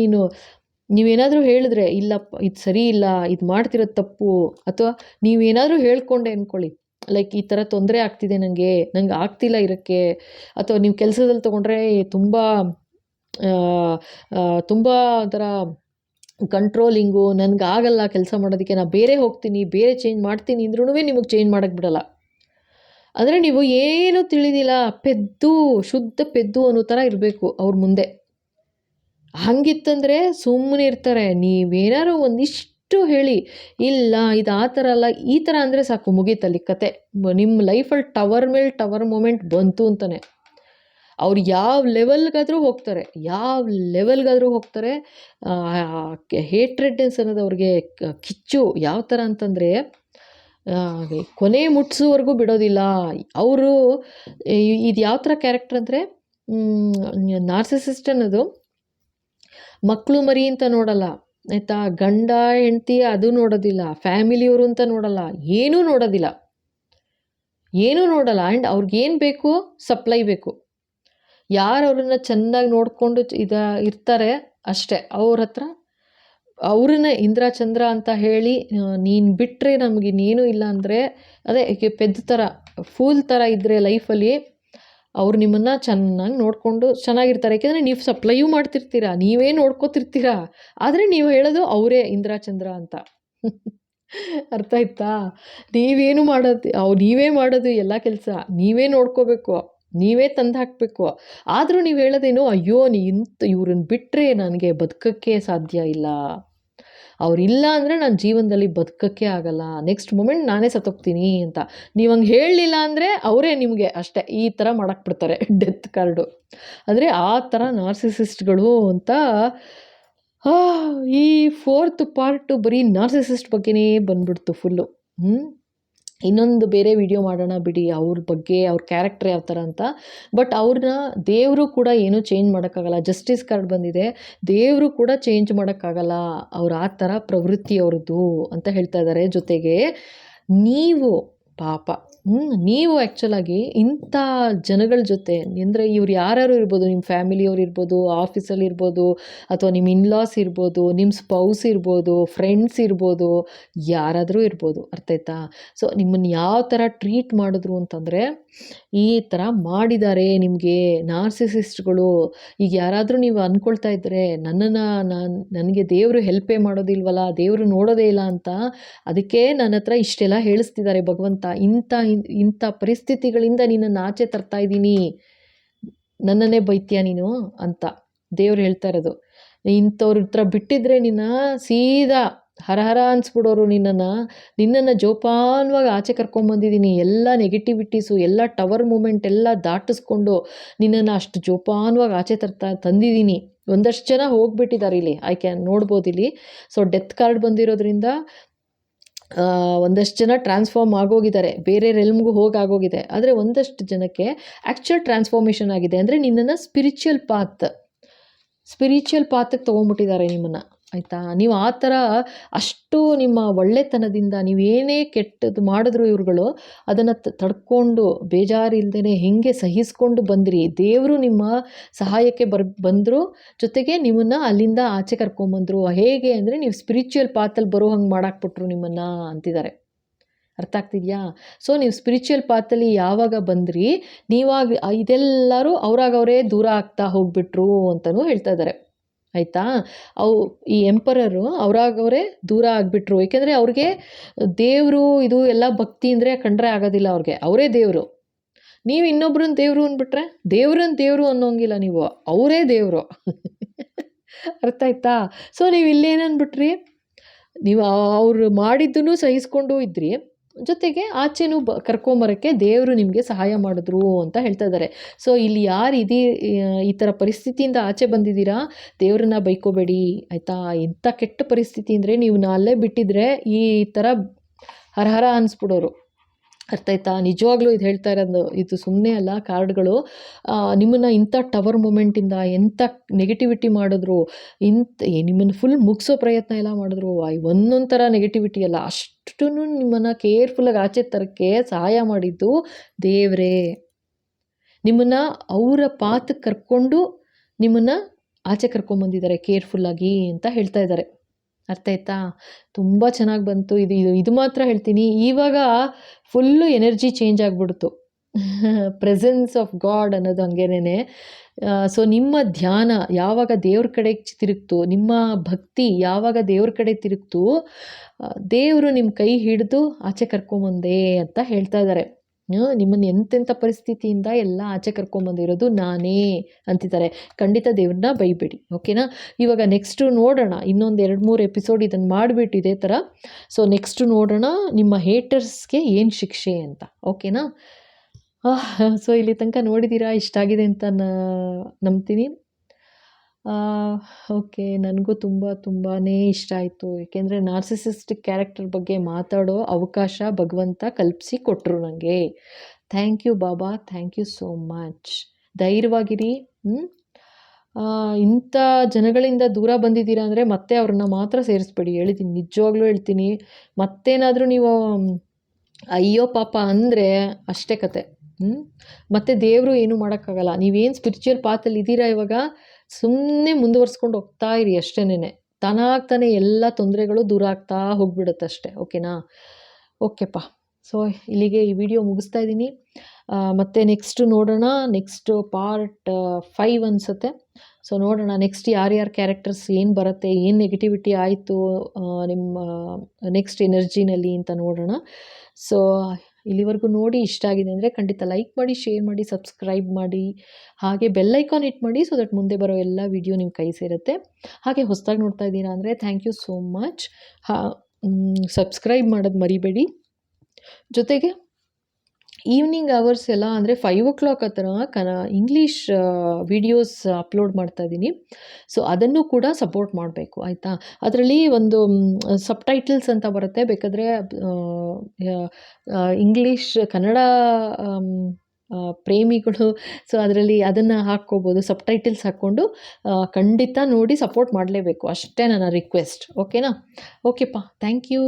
ನೀವೇನಾದರೂ ಹೇಳಿದ್ರೆ ಇಲ್ಲಪ್ಪ ಇದು ಸರಿ ಇಲ್ಲ, ಇದು ಮಾಡ್ತಿರೋದು ತಪ್ಪು, ಅಥವಾ ನೀವೇನಾದರೂ ಹೇಳ್ಕೊಂಡೆ ಅಂದ್ಕೊಳ್ಳಿ, ಲೈಕ್ ಈ ಥರ ತೊಂದರೆ ಆಗ್ತಿದೆ ನಂಗೆ ಆಗ್ತಿಲ್ಲ ಇರೋಕ್ಕೆ, ಅಥವಾ ನೀವು ಕೆಲಸದಲ್ಲಿ ತೊಗೊಂಡ್ರೆ ತುಂಬ ಒಂಥರ ಕಂಟ್ರೋಲಿಂಗು, ನನಗಾಗಲ್ಲ ಕೆಲಸ ಮಾಡೋದಕ್ಕೆ, ನಾನು ಬೇರೆ ಹೋಗ್ತೀನಿ, ಬೇರೆ ಚೇಂಜ್ ಮಾಡ್ತೀನಿ ಅಂದ್ರೂ ನಿಮಗೆ ಚೇಂಜ್ ಮಾಡೋಕ್ಕೆ ಬಿಡಲ್ಲ. ಅಂದರೆ ನೀವು ಏನೂ ತಿಳಿದಿಲ್ಲ, ಪೆದ್ದು ಶುದ್ಧ ಪೆದ್ದು ಅನ್ನೋ ಥರ ಇರಬೇಕು ಅವ್ರ ಮುಂದೆ. ಹಂಗಿತ್ತಂದರೆ ಸುಮ್ಮನೆ ಇರ್ತಾರೆ. ನೀವೇನಾದ್ರು ಒಂದಿಷ್ಟು ಹೇಳಿ, ಇಲ್ಲ ಇದು ಆ ಥರ ಅಲ್ಲ, ಈ ಥರ ಅಂದರೆ ಸಾಕು, ಮುಗೀತಲ್ಲಿ ಕತೆ. ನಿಮ್ಮ ಲೈಫಲ್ಲಿ ಟವರ್ ಮೇಲೆ ಟವರ್ ಮೂಮೆಂಟ್ ಬಂತು ಅಂತಲೇ. ಅವ್ರು ಯಾವ ಲೆವೆಲ್ಗಾದರೂ ಹೋಗ್ತಾರೆ, ಯಾವ ಲೆವೆಲ್ಗಾದರೂ ಹೋಗ್ತಾರೆ. ಹೇಟ್ರೆಡ್ನೆಸ್ ಅನ್ನೋದು ಅವ್ರಿಗೆ ಕಿಚ್ಚು. ಯಾವ ಥರ ಅಂತಂದರೆ ಕೊನೆ ಮುಟ್ಸೋವರೆಗೂ ಬಿಡೋದಿಲ್ಲ ಅವರು. ಇದು ಯಾವ ಥರ ಕ್ಯಾರೆಕ್ಟರ್ ಅಂದರೆ, ನಾರ್ಸಿಸಿಸ್ಟ್ ಅನ್ನೋದು ಮಕ್ಕಳು ಮರಿ ಅಂತ ನೋಡಲ್ಲ, ಆಯಿತಾ, ಗಂಡ ಹೆಂಡತಿ ಅದು ನೋಡೋದಿಲ್ಲ, ಫ್ಯಾಮಿಲಿಯವರು ಅಂತ ನೋಡಲ್ಲ, ಏನೂ ನೋಡೋದಿಲ್ಲ, ಏನೂ ನೋಡಲ್ಲ. ಆ್ಯಂಡ್ ಅವ್ರಿಗೇನು ಬೇಕು, ಸಪ್ಲೈ ಬೇಕು. ಯಾರು ಅವ್ರನ್ನ ಚೆನ್ನಾಗಿ ನೋಡಿಕೊಂಡು ಇರ್ತಾರೆ ಅಷ್ಟೇ ಅವ್ರ ಹತ್ರ, ಅವ್ರನ್ನೇ ಇಂದ್ರ ಚಂದ್ರ ಅಂತ ಹೇಳಿ ನೀನು ಬಿಟ್ಟರೆ ನಮಗಿನ್ನೇನೂ ಇಲ್ಲ ಅಂದರೆ, ಅದೇ ಪೆದ್ದು ಥರ ಫೂಲ್ ಥರ ಇದ್ದರೆ ಲೈಫಲ್ಲಿ ಅವ್ರು ನಿಮ್ಮನ್ನು ಚೆನ್ನಾಗಿ ನೋಡಿಕೊಂಡು ಚೆನ್ನಾಗಿರ್ತಾರೆ. ಯಾಕೆಂದರೆ ನೀವು ಸಪ್ಲೈಯೂ ಮಾಡ್ತಿರ್ತೀರ, ನೀವೇ ನೋಡ್ಕೋತಿರ್ತೀರ, ಆದರೆ ನೀವು ಹೇಳೋದು ಅವರೇ ಇಂದ್ರ ಚಂದ್ರ ಅಂತ. ಅರ್ಥ ಆಯ್ತಾ? ನೀವೇನು ಮಾಡೋದು, ನೀವೇ ಮಾಡೋದು ಎಲ್ಲ ಕೆಲಸ, ನೀವೇ ನೋಡ್ಕೋಬೇಕು, ನೀವೇ ತಂದು ಹಾಕಬೇಕು. ಆದರೂ ನೀವು ಹೇಳೋದೇನು, ಅಯ್ಯೋ ಇವ್ರನ್ನ ಬಿಟ್ಟರೆ ನನಗೆ ಬದುಕೋಕ್ಕೆ ಸಾಧ್ಯ ಇಲ್ಲ, ಅವರಿಲ್ಲ ಅಂದರೆ ನಾನು ಜೀವನದಲ್ಲಿ ಬದುಕೋಕ್ಕೆ ಆಗಲ್ಲ, ನೆಕ್ಸ್ಟ್ ಮೂಮೆಂಟ್ ನಾನೇ ಸತ್ತೋಗ್ತೀನಿ ಅಂತ. ನೀವು ಹಂಗೆ ಹೇಳಲಿಲ್ಲ ಅಂದರೆ ಅವರೇ ನಿಮಗೆ ಅಷ್ಟೇ ಈ ಥರ ಮಾಡಾಕ್ಬಿಡ್ತಾರೆ ಡೆತ್ ಕಾರ್ಡು. ಅಂದರೆ ಆ ಥರ ನಾರ್ಸಿಸಿಸ್ಟ್ಗಳು ಅಂತ. ಈ 4th ಪಾರ್ಟು ಬರೀ ನಾರ್ಸಿಸಿಸ್ಟ್ ಬಗ್ಗೆನೇ ಬಂದ್ಬಿಡ್ತು ಫುಲ್ಲು. ಇನ್ನೊಂದು ಬೇರೆ ವಿಡಿಯೋ ಮಾಡೋಣ ಬಿಡಿ ಅವ್ರ ಬಗ್ಗೆ, ಅವ್ರ ಕ್ಯಾರೆಕ್ಟರ್ ಯಾವ ಥರ ಅಂತ. ಬಟ್ ಅವ್ರನ್ನ ದೇವರು ಕೂಡ ಏನೂ ಚೇಂಜ್ ಮಾಡೋಕ್ಕಾಗಲ್ಲ. ಜಸ್ಟಿಸ್ ಕಾರ್ಡ್ ಬಂದಿದೆ, ದೇವರು ಕೂಡ ಚೇಂಜ್ ಮಾಡೋಕ್ಕಾಗಲ್ಲ, ಅವ್ರು ಆ ಥರ ಪ್ರವೃತ್ತಿ ಅವ್ರದ್ದು ಅಂತ ಹೇಳ್ತಾ ಇದ್ದಾರೆ. ಜೊತೆಗೆ ನೀವು ಪಾಪ ನೀವು ಆ್ಯಕ್ಚುಲಾಗಿ ಇಂಥ ಜನಗಳ ಜೊತೆ ಅಂದರೆ ಇವ್ರು ಯಾರ್ಯಾರು ಇರ್ಬೋದು, ನಿಮ್ಮ ಫ್ಯಾಮಿಲಿಯವ್ರು ಇರ್ಬೋದು, ಆಫೀಸಲ್ಲಿ ಇರ್ಬೋದು, ಅಥವಾ ನಿಮ್ಮ ಇನ್ಲಾಸ್ ಇರ್ಬೋದು, ನಿಮ್ಮ ಸ್ಪೌಸ್ ಇರ್ಬೋದು, ಫ್ರೆಂಡ್ಸ್ ಇರ್ಬೋದು, ಯಾರಾದರೂ ಇರ್ಬೋದು. ಅರ್ಥ ಆಯ್ತಾ? ಸೊ ನಿಮ್ಮನ್ನು ಯಾವ ಥರ ಟ್ರೀಟ್ ಮಾಡಿದ್ರು ಅಂತಂದರೆ ಈ ಥರ ಮಾಡಿದ್ದಾರೆ ನಿಮಗೆ ನಾರ್ಸಿಸಿಸ್ಟ್ಗಳು. ಈಗ ಯಾರಾದರೂ ನೀವು ಅಂದ್ಕೊಳ್ತಾ ಇದ್ದರೆ ನನಗೆ ದೇವರು ಹೆಲ್ಪೇ ಮಾಡೋದಿಲ್ವಲ್ಲ, ದೇವರು ನೋಡೋದೇ ಇಲ್ಲ ಅಂತ, ಅದಕ್ಕೆ ನನ್ನ ಹತ್ರ ಇಷ್ಟೆಲ್ಲ ಹೇಳಿಸ್ತಿದ್ದಾರೆ ಭಗವಂತ. ಇಂಥ ಪರಿಸ್ಥಿತಿಗಳಿಂದ ನಿನ್ನನ್ನು ಆಚೆ ತರ್ತಾ ಇದ್ದೀನಿ, ನನ್ನನ್ನೇ ಬೈತೀಯ ನೀನು ಅಂತ ದೇವ್ರು ಹೇಳ್ತಾ ಇರೋದು. ಇಂಥವ್ರ ಹತ್ರ ಬಿಟ್ಟಿದ್ರೆ ನಿನ್ನ ಸೀದಾ ಹರ ಅನ್ಸ್ಬಿಡೋರು, ನಿನ್ನನ್ನು ಜೋಪಾನವಾಗಿ ಆಚೆ ಕರ್ಕೊಂಬಂದಿದ್ದೀನಿ. ಎಲ್ಲ ನೆಗೆಟಿವಿಟೀಸು, ಎಲ್ಲ ಟವರ್ ಮೂಮೆಂಟ್ ಎಲ್ಲ ದಾಟಿಸ್ಕೊಂಡು ನಿನ್ನನ್ನು ಅಷ್ಟು ಜೋಪಾನವಾಗಿ ಆಚೆ ತಂದಿದ್ದೀನಿ. ಒಂದಷ್ಟು ಜನ ಹೋಗ್ಬಿಟ್ಟಿದ್ದಾರೆ ಇಲ್ಲಿ, ನೋಡ್ಬೋದು ಇಲ್ಲಿ. ಸೊ ಡೆತ್ ಕಾರ್ಡ್ ಬಂದಿರೋದ್ರಿಂದ ಒಂದಷ್ಟು ಜನ ಟ್ರಾನ್ಸ್ಫಾರ್ಮ್ ಆಗೋಗಿದ್ದಾರೆ, ಬೇರೆ ರೆಲ್ಮ್ಗೂ ಹೋಗಾಗೋಗಿದೆ. ಆದರೆ ಒಂದಷ್ಟು ಜನಕ್ಕೆ ಆ್ಯಕ್ಚುಯಲ್ ಟ್ರಾನ್ಸ್ಫಾರ್ಮೇಷನ್ ಆಗಿದೆ. ಅಂದರೆ ನಿನ್ನನ್ನು ಸ್ಪಿರಿಚುವಲ್ ಪಾತ್ಗೆ ತೊಗೊಂಡ್ಬಿಟ್ಟಿದ್ದಾರೆ ನಿಮ್ಮನ್ನು. ಆಯಿತಾ? ನೀವು ಆ ಥರ ಅಷ್ಟು ನಿಮ್ಮ ಒಳ್ಳೆತನದಿಂದ ನೀವೇನೇ ಕೆಟ್ಟದ್ದು ಮಾಡಿದ್ರು ಇವ್ರುಗಳು ಅದನ್ನು ತಡ್ಕೊಂಡು ಬೇಜಾರಿಲ್ದೇ ಹೇಗೆ ಸಹಿಸ್ಕೊಂಡು ಬಂದಿರಿ. ದೇವರು ನಿಮ್ಮ ಸಹಾಯಕ್ಕೆ ಬಂದರು, ಜೊತೆಗೆ ನಿಮ್ಮನ್ನು ಅಲ್ಲಿಂದ ಆಚೆ ಕರ್ಕೊಂಬಂದರು. ಹೇಗೆ ಅಂದರೆ ನೀವು ಸ್ಪಿರಿಚುವಲ್ ಪಾತಲ್ಲಿ ಬರೋ ಹಂಗೆ ಮಾಡಾಕ್ಬಿಟ್ರು ನಿಮ್ಮನ್ನು ಅಂತಿದ್ದಾರೆ. ಅರ್ಥ ಆಗ್ತಿದೆಯಾ? ಸೊ ನೀವು ಸ್ಪಿರಿಚುವಲ್ ಪಾತಲ್ಲಿ ಯಾವಾಗ ಬಂದ್ರಿ, ಇದೆಲ್ಲರೂ ಅವರೇ ದೂರ ಆಗ್ತಾ ಹೋಗ್ಬಿಟ್ರು ಅಂತಲೂ ಹೇಳ್ತಾ ಇದ್ದಾರೆ. ಆಯಿತಾ? ಈ ಎಂಪರರು ಅವರೇ ದೂರ ಆಗಿಬಿಟ್ರು. ಏಕೆಂದರೆ ಅವ್ರಿಗೆ ದೇವರು ಇದು ಎಲ್ಲ ಭಕ್ತಿ ಅಂದರೆ ಕಂಡ್ರೆ ಆಗೋದಿಲ್ಲ ಅವ್ರಿಗೆ, ಅವರೇ ದೇವರು. ನೀವು ಇನ್ನೊಬ್ರನ್ನ ದೇವರು ಅಂದ್ಬಿಟ್ರೆ ದೇವರು ಅನ್ನೋಂಗಿಲ್ಲ, ನೀವು ಅವರೇ ದೇವರು. ಅರ್ಥ ಆಯ್ತಾ? ಸೊ ನೀವು ಇಲ್ಲೇನಂದ್ಬಿಟ್ರಿ, ನೀವು ಅವ್ರು ಮಾಡಿದ್ದನ್ನು ಸಹಿಸ್ಕೊಂಡು ಇದ್ರಿ, ಜೊತೆಗೆ ಆಚೆನೂ ಕರ್ಕೊಂಬರೋಕ್ಕೆ ದೇವರು ನಿಮಗೆ ಸಹಾಯ ಮಾಡಿದ್ರು ಅಂತ ಹೇಳ್ತಾ ಇದ್ದಾರೆ. ಸೊ ಇಲ್ಲಿ ಯಾರು ಈ ಥರ ಪರಿಸ್ಥಿತಿಯಿಂದ ಆಚೆ ಬಂದಿದ್ದೀರಾ, ದೇವ್ರನ್ನ ಬೈಕೋಬೇಡಿ. ಆಯಿತಾ? ಎಂಥ ಕೆಟ್ಟ ಪರಿಸ್ಥಿತಿ ಅಂದರೆ ನೀವು ಅಲ್ಲೇ ಬಿಟ್ಟಿದ್ರೆ ಈ ಥರ ಹರ ಅನ್ಸ್ಬಿಡೋರು. ಅರ್ಥ ಆಯ್ತಾ? ನಿಜವಾಗ್ಲೂ ಇದು ಹೇಳ್ತಾ ಇರೋದು, ಇದು ಸುಮ್ಮನೆ ಅಲ್ಲ. ಕಾರ್ಡ್ಗಳು ನಿಮ್ಮನ್ನು ಇಂಥ ಟವರ್ ಮೂಮೆಂಟಿಂದ ಎಂಥ ನೆಗೆಟಿವಿಟಿ ಮಾಡಿದ್ರು, ನಿಮ್ಮನ್ನು ಫುಲ್ ಮುಗಿಸೋ ಪ್ರಯತ್ನ ಎಲ್ಲ ಮಾಡಿದ್ರು. ಒಂದೊಂದು ಥರ ನೆಗೆಟಿವಿಟಿ ಅಲ್ಲ, ಅಷ್ಟೂ ನಿಮ್ಮನ್ನು ಕೇರ್ಫುಲ್ಲಾಗಿ ಆಚೆ ತರೋಕ್ಕೆ ಸಹಾಯ ಮಾಡಿದ್ದು ದೇವರೇ. ನಿಮ್ಮನ್ನು ಅವರ ಪಾತಕ್ಕೆ ಕರ್ಕೊಂಡು ನಿಮ್ಮನ್ನು ಆಚೆ ಕರ್ಕೊಂಬಂದಿದ್ದಾರೆ ಕೇರ್ಫುಲ್ಲಾಗಿ ಅಂತ ಹೇಳ್ತಾ ಇದ್ದಾರೆ. ಅರ್ಥ ಆಯ್ತಾ? ತುಂಬ ಚೆನ್ನಾಗಿ ಬಂತು. ಇದು ಮಾತ್ರ ಹೇಳ್ತೀನಿ, ಇವಾಗ ಫುಲ್ಲು ಎನರ್ಜಿ ಚೇಂಜ್ ಆಗಿಬಿಡ್ತು. ಪ್ರೆಸೆನ್ಸ್ ಆಫ್ ಗಾಡ್ ಅನ್ನೋದು ಹಂಗೇನೆ. ಸೊ ನಿಮ್ಮ ಧ್ಯಾನ ಯಾವಾಗ ದೇವ್ರ ಕಡೆ ತಿರುಗ್ತು, ನಿಮ್ಮ ಭಕ್ತಿ ಯಾವಾಗ ದೇವ್ರ ಕಡೆ ತಿರುಗ್ತು, ದೇವರು ನಿಮ್ಮ ಕೈ ಹಿಡಿದು ಆಚೆ ಕರ್ಕೊಂಬಂದೆ ಅಂತ ಹೇಳ್ತಾ ಇದ್ದಾರೆ. ನಿಮ್ಮನ್ನು ಎಂತೆಂಥ ಪರಿಸ್ಥಿತಿಯಿಂದ ಎಲ್ಲ ಆಚೆ ಕರ್ಕೊಂಬಂದಿರೋದು ನಾನೇ ಅಂತಿದ್ದಾರೆ. ಖಂಡಿತ ದೇವ್ರನ್ನ ಬೈಬೇಡಿ, ಓಕೆನಾ. ಇವಾಗ ನೆಕ್ಸ್ಟು ನೋಡೋಣ, ಇನ್ನೊಂದು 2-3 ಎಪಿಸೋಡ್ ಇದನ್ನು ಮಾಡಿಬಿಟ್ಟು ಇದೇ ಥರ. ಸೊ ನೆಕ್ಸ್ಟು ನೋಡೋಣ ನಿಮ್ಮ ಹೇಟರ್ಸ್ಗೆ ಏನು ಶಿಕ್ಷೆ ಅಂತ, ಓಕೆನಾ. ಸೊ ಇಲ್ಲಿ ತನಕ ನೋಡಿದ್ದೀರಾ, ಇಷ್ಟ ಆಗಿದೆ ಅಂತ ನಂಬ್ತೀನಿ. ಓಕೆ, ನನಗೂ ತುಂಬಾ ಇಷ್ಟ ಆಯಿತು. ಏಕೆಂದರೆ ನಾರ್ಸಿಸಿಸ್ಟಿಕ್ ಕ್ಯಾರೆಕ್ಟರ್ ಬಗ್ಗೆ ಮಾತಾಡೋ ಅವಕಾಶ ಭಗವಂತ ಕಲ್ಪಿಸಿ ಕೊಟ್ಟರು ನನಗೆ. ಥ್ಯಾಂಕ್ ಯು ಬಾಬಾ, ಥ್ಯಾಂಕ್ ಯು ಸೋ ಮಚ್. ಧೈರ್ಯವಾಗಿರಿ. ಇಂಥ ಜನಗಳಿಂದ ದೂರ ಬಂದಿದ್ದೀರಾ ಅಂದರೆ ಮತ್ತೆ ಅವ್ರನ್ನ ಮಾತ್ರ ಸೇರಿಸ್ಬೇಡಿ, ಹೇಳಿದ್ದೀನಿ, ನಿಜವಾಗ್ಲೂ ಹೇಳ್ತೀನಿ. ಮತ್ತೇನಾದರೂ ನೀವು ಅಯ್ಯೋ ಪಾಪ ಅಂದರೆ ಅಷ್ಟೇ ಕತೆ. ಮತ್ತು ದೇವರು ಏನೂ ಮಾಡೋಕ್ಕಾಗಲ್ಲ. ನೀವೇನು ಸ್ಪಿರಿಚುವಲ್ ಪಾತಲ್ಲಿ ಇದ್ದೀರಾ ಇವಾಗ, ಸುಮ್ಮನೆ ಮುಂದುವರ್ಸ್ಕೊಂಡು ಹೋಗ್ತಾ ಇರಿ ಅಷ್ಟೇನೆ. ತಾನಾಗ್ತಾನೆ ಎಲ್ಲ ತೊಂದರೆಗಳು ದೂರ ಆಗ್ತಾ ಹೋಗ್ಬಿಡುತ್ತೆ ಅಷ್ಟೇ, ಓಕೆನಾ. ಓಕೆಪ್ಪ, ಸೊ ಇಲ್ಲಿಗೆ ಈ ವಿಡಿಯೋ ಮುಗಿಸ್ತಾ ಇದ್ದೀನಿ. ಮತ್ತು ನೆಕ್ಸ್ಟು ನೋಡೋಣ, ನೆಕ್ಸ್ಟು ಪಾರ್ಟ್ 5 ಅನಿಸುತ್ತೆ. ಸೊ ನೋಡೋಣ ನೆಕ್ಸ್ಟ್ ಯಾರ್ಯಾರು ಕ್ಯಾರೆಕ್ಟರ್ಸ್ ಏನು ಬರುತ್ತೆ, ಏನು ನೆಗೆಟಿವಿಟಿ ಆಯಿತು ನಿಮ್ಮ ನೆಕ್ಸ್ಟ್ ಎನರ್ಜಿನಲ್ಲಿ ಅಂತ ನೋಡೋಣ. ಸೊ ಇಲ್ಲಿವರೆಗೂ ನೋಡಿ ಇಷ್ಟ ಆಗಿದೆ ಅಂದರೆ ಖಂಡಿತ ಲೈಕ್ ಮಾಡಿ, ಶೇರ್ ಮಾಡಿ, ಸಬ್ಸ್ಕ್ರೈಬ್ ಮಾಡಿ, ಹಾಗೆ ಬೆಲ್ ಐಕಾನ್ ಹಿಟ್ ಮಾಡಿ, ಸೊ ದಟ್ ಮುಂದೆ ಬರೋ ಎಲ್ಲ ವಿಡಿಯೋ ನಿಮ್ಮ ಕೈ ಸೇರುತ್ತೆ. ಹಾಗೆ ಹೊಸದಾಗಿ ನೋಡ್ತಾ ಇದ್ದೀರಾ ಅಂದರೆ thank you so much. Subscribe ಮಾಡೋದು ಮರಿಬೇಡಿ. ಜೊತೆಗೆ ಈವ್ನಿಂಗ್ ಅವರ್ಸ್ ಎಲ್ಲ ಅಂದರೆ 5 o'clock ಆ ಥರ ಇಂಗ್ಲೀಷ್ ವೀಡಿಯೋಸ್ ಅಪ್ಲೋಡ್ ಮಾಡ್ತಾಯಿದ್ದೀನಿ. ಸೊ ಅದನ್ನು ಕೂಡ ಸಪೋರ್ಟ್ ಮಾಡಬೇಕು, ಆಯಿತಾ. ಅದರಲ್ಲಿ ಒಂದು ಸಬ್ಟೈಟಲ್ಸ್ ಅಂತ ಬರುತ್ತೆ, ಬೇಕಾದರೆ ಇಂಗ್ಲೀಷ್ ಕನ್ನಡ ಪ್ರೇಮಿಗಳು ಸೊ ಅದರಲ್ಲಿ ಅದನ್ನು ಹಾಕ್ಕೋಬೋದು, ಸಬ್ಟೈಟಲ್ಸ್ ಹಾಕ್ಕೊಂಡು ಖಂಡಿತ ನೋಡಿ ಸಪೋರ್ಟ್ ಮಾಡಲೇಬೇಕು, ಅಷ್ಟೇ ನನ್ನ ರಿಕ್ವೆಸ್ಟ್, ಓಕೆನಾ. ಓಕೆಪ್ಪ, ಥ್ಯಾಂಕ್ ಯು.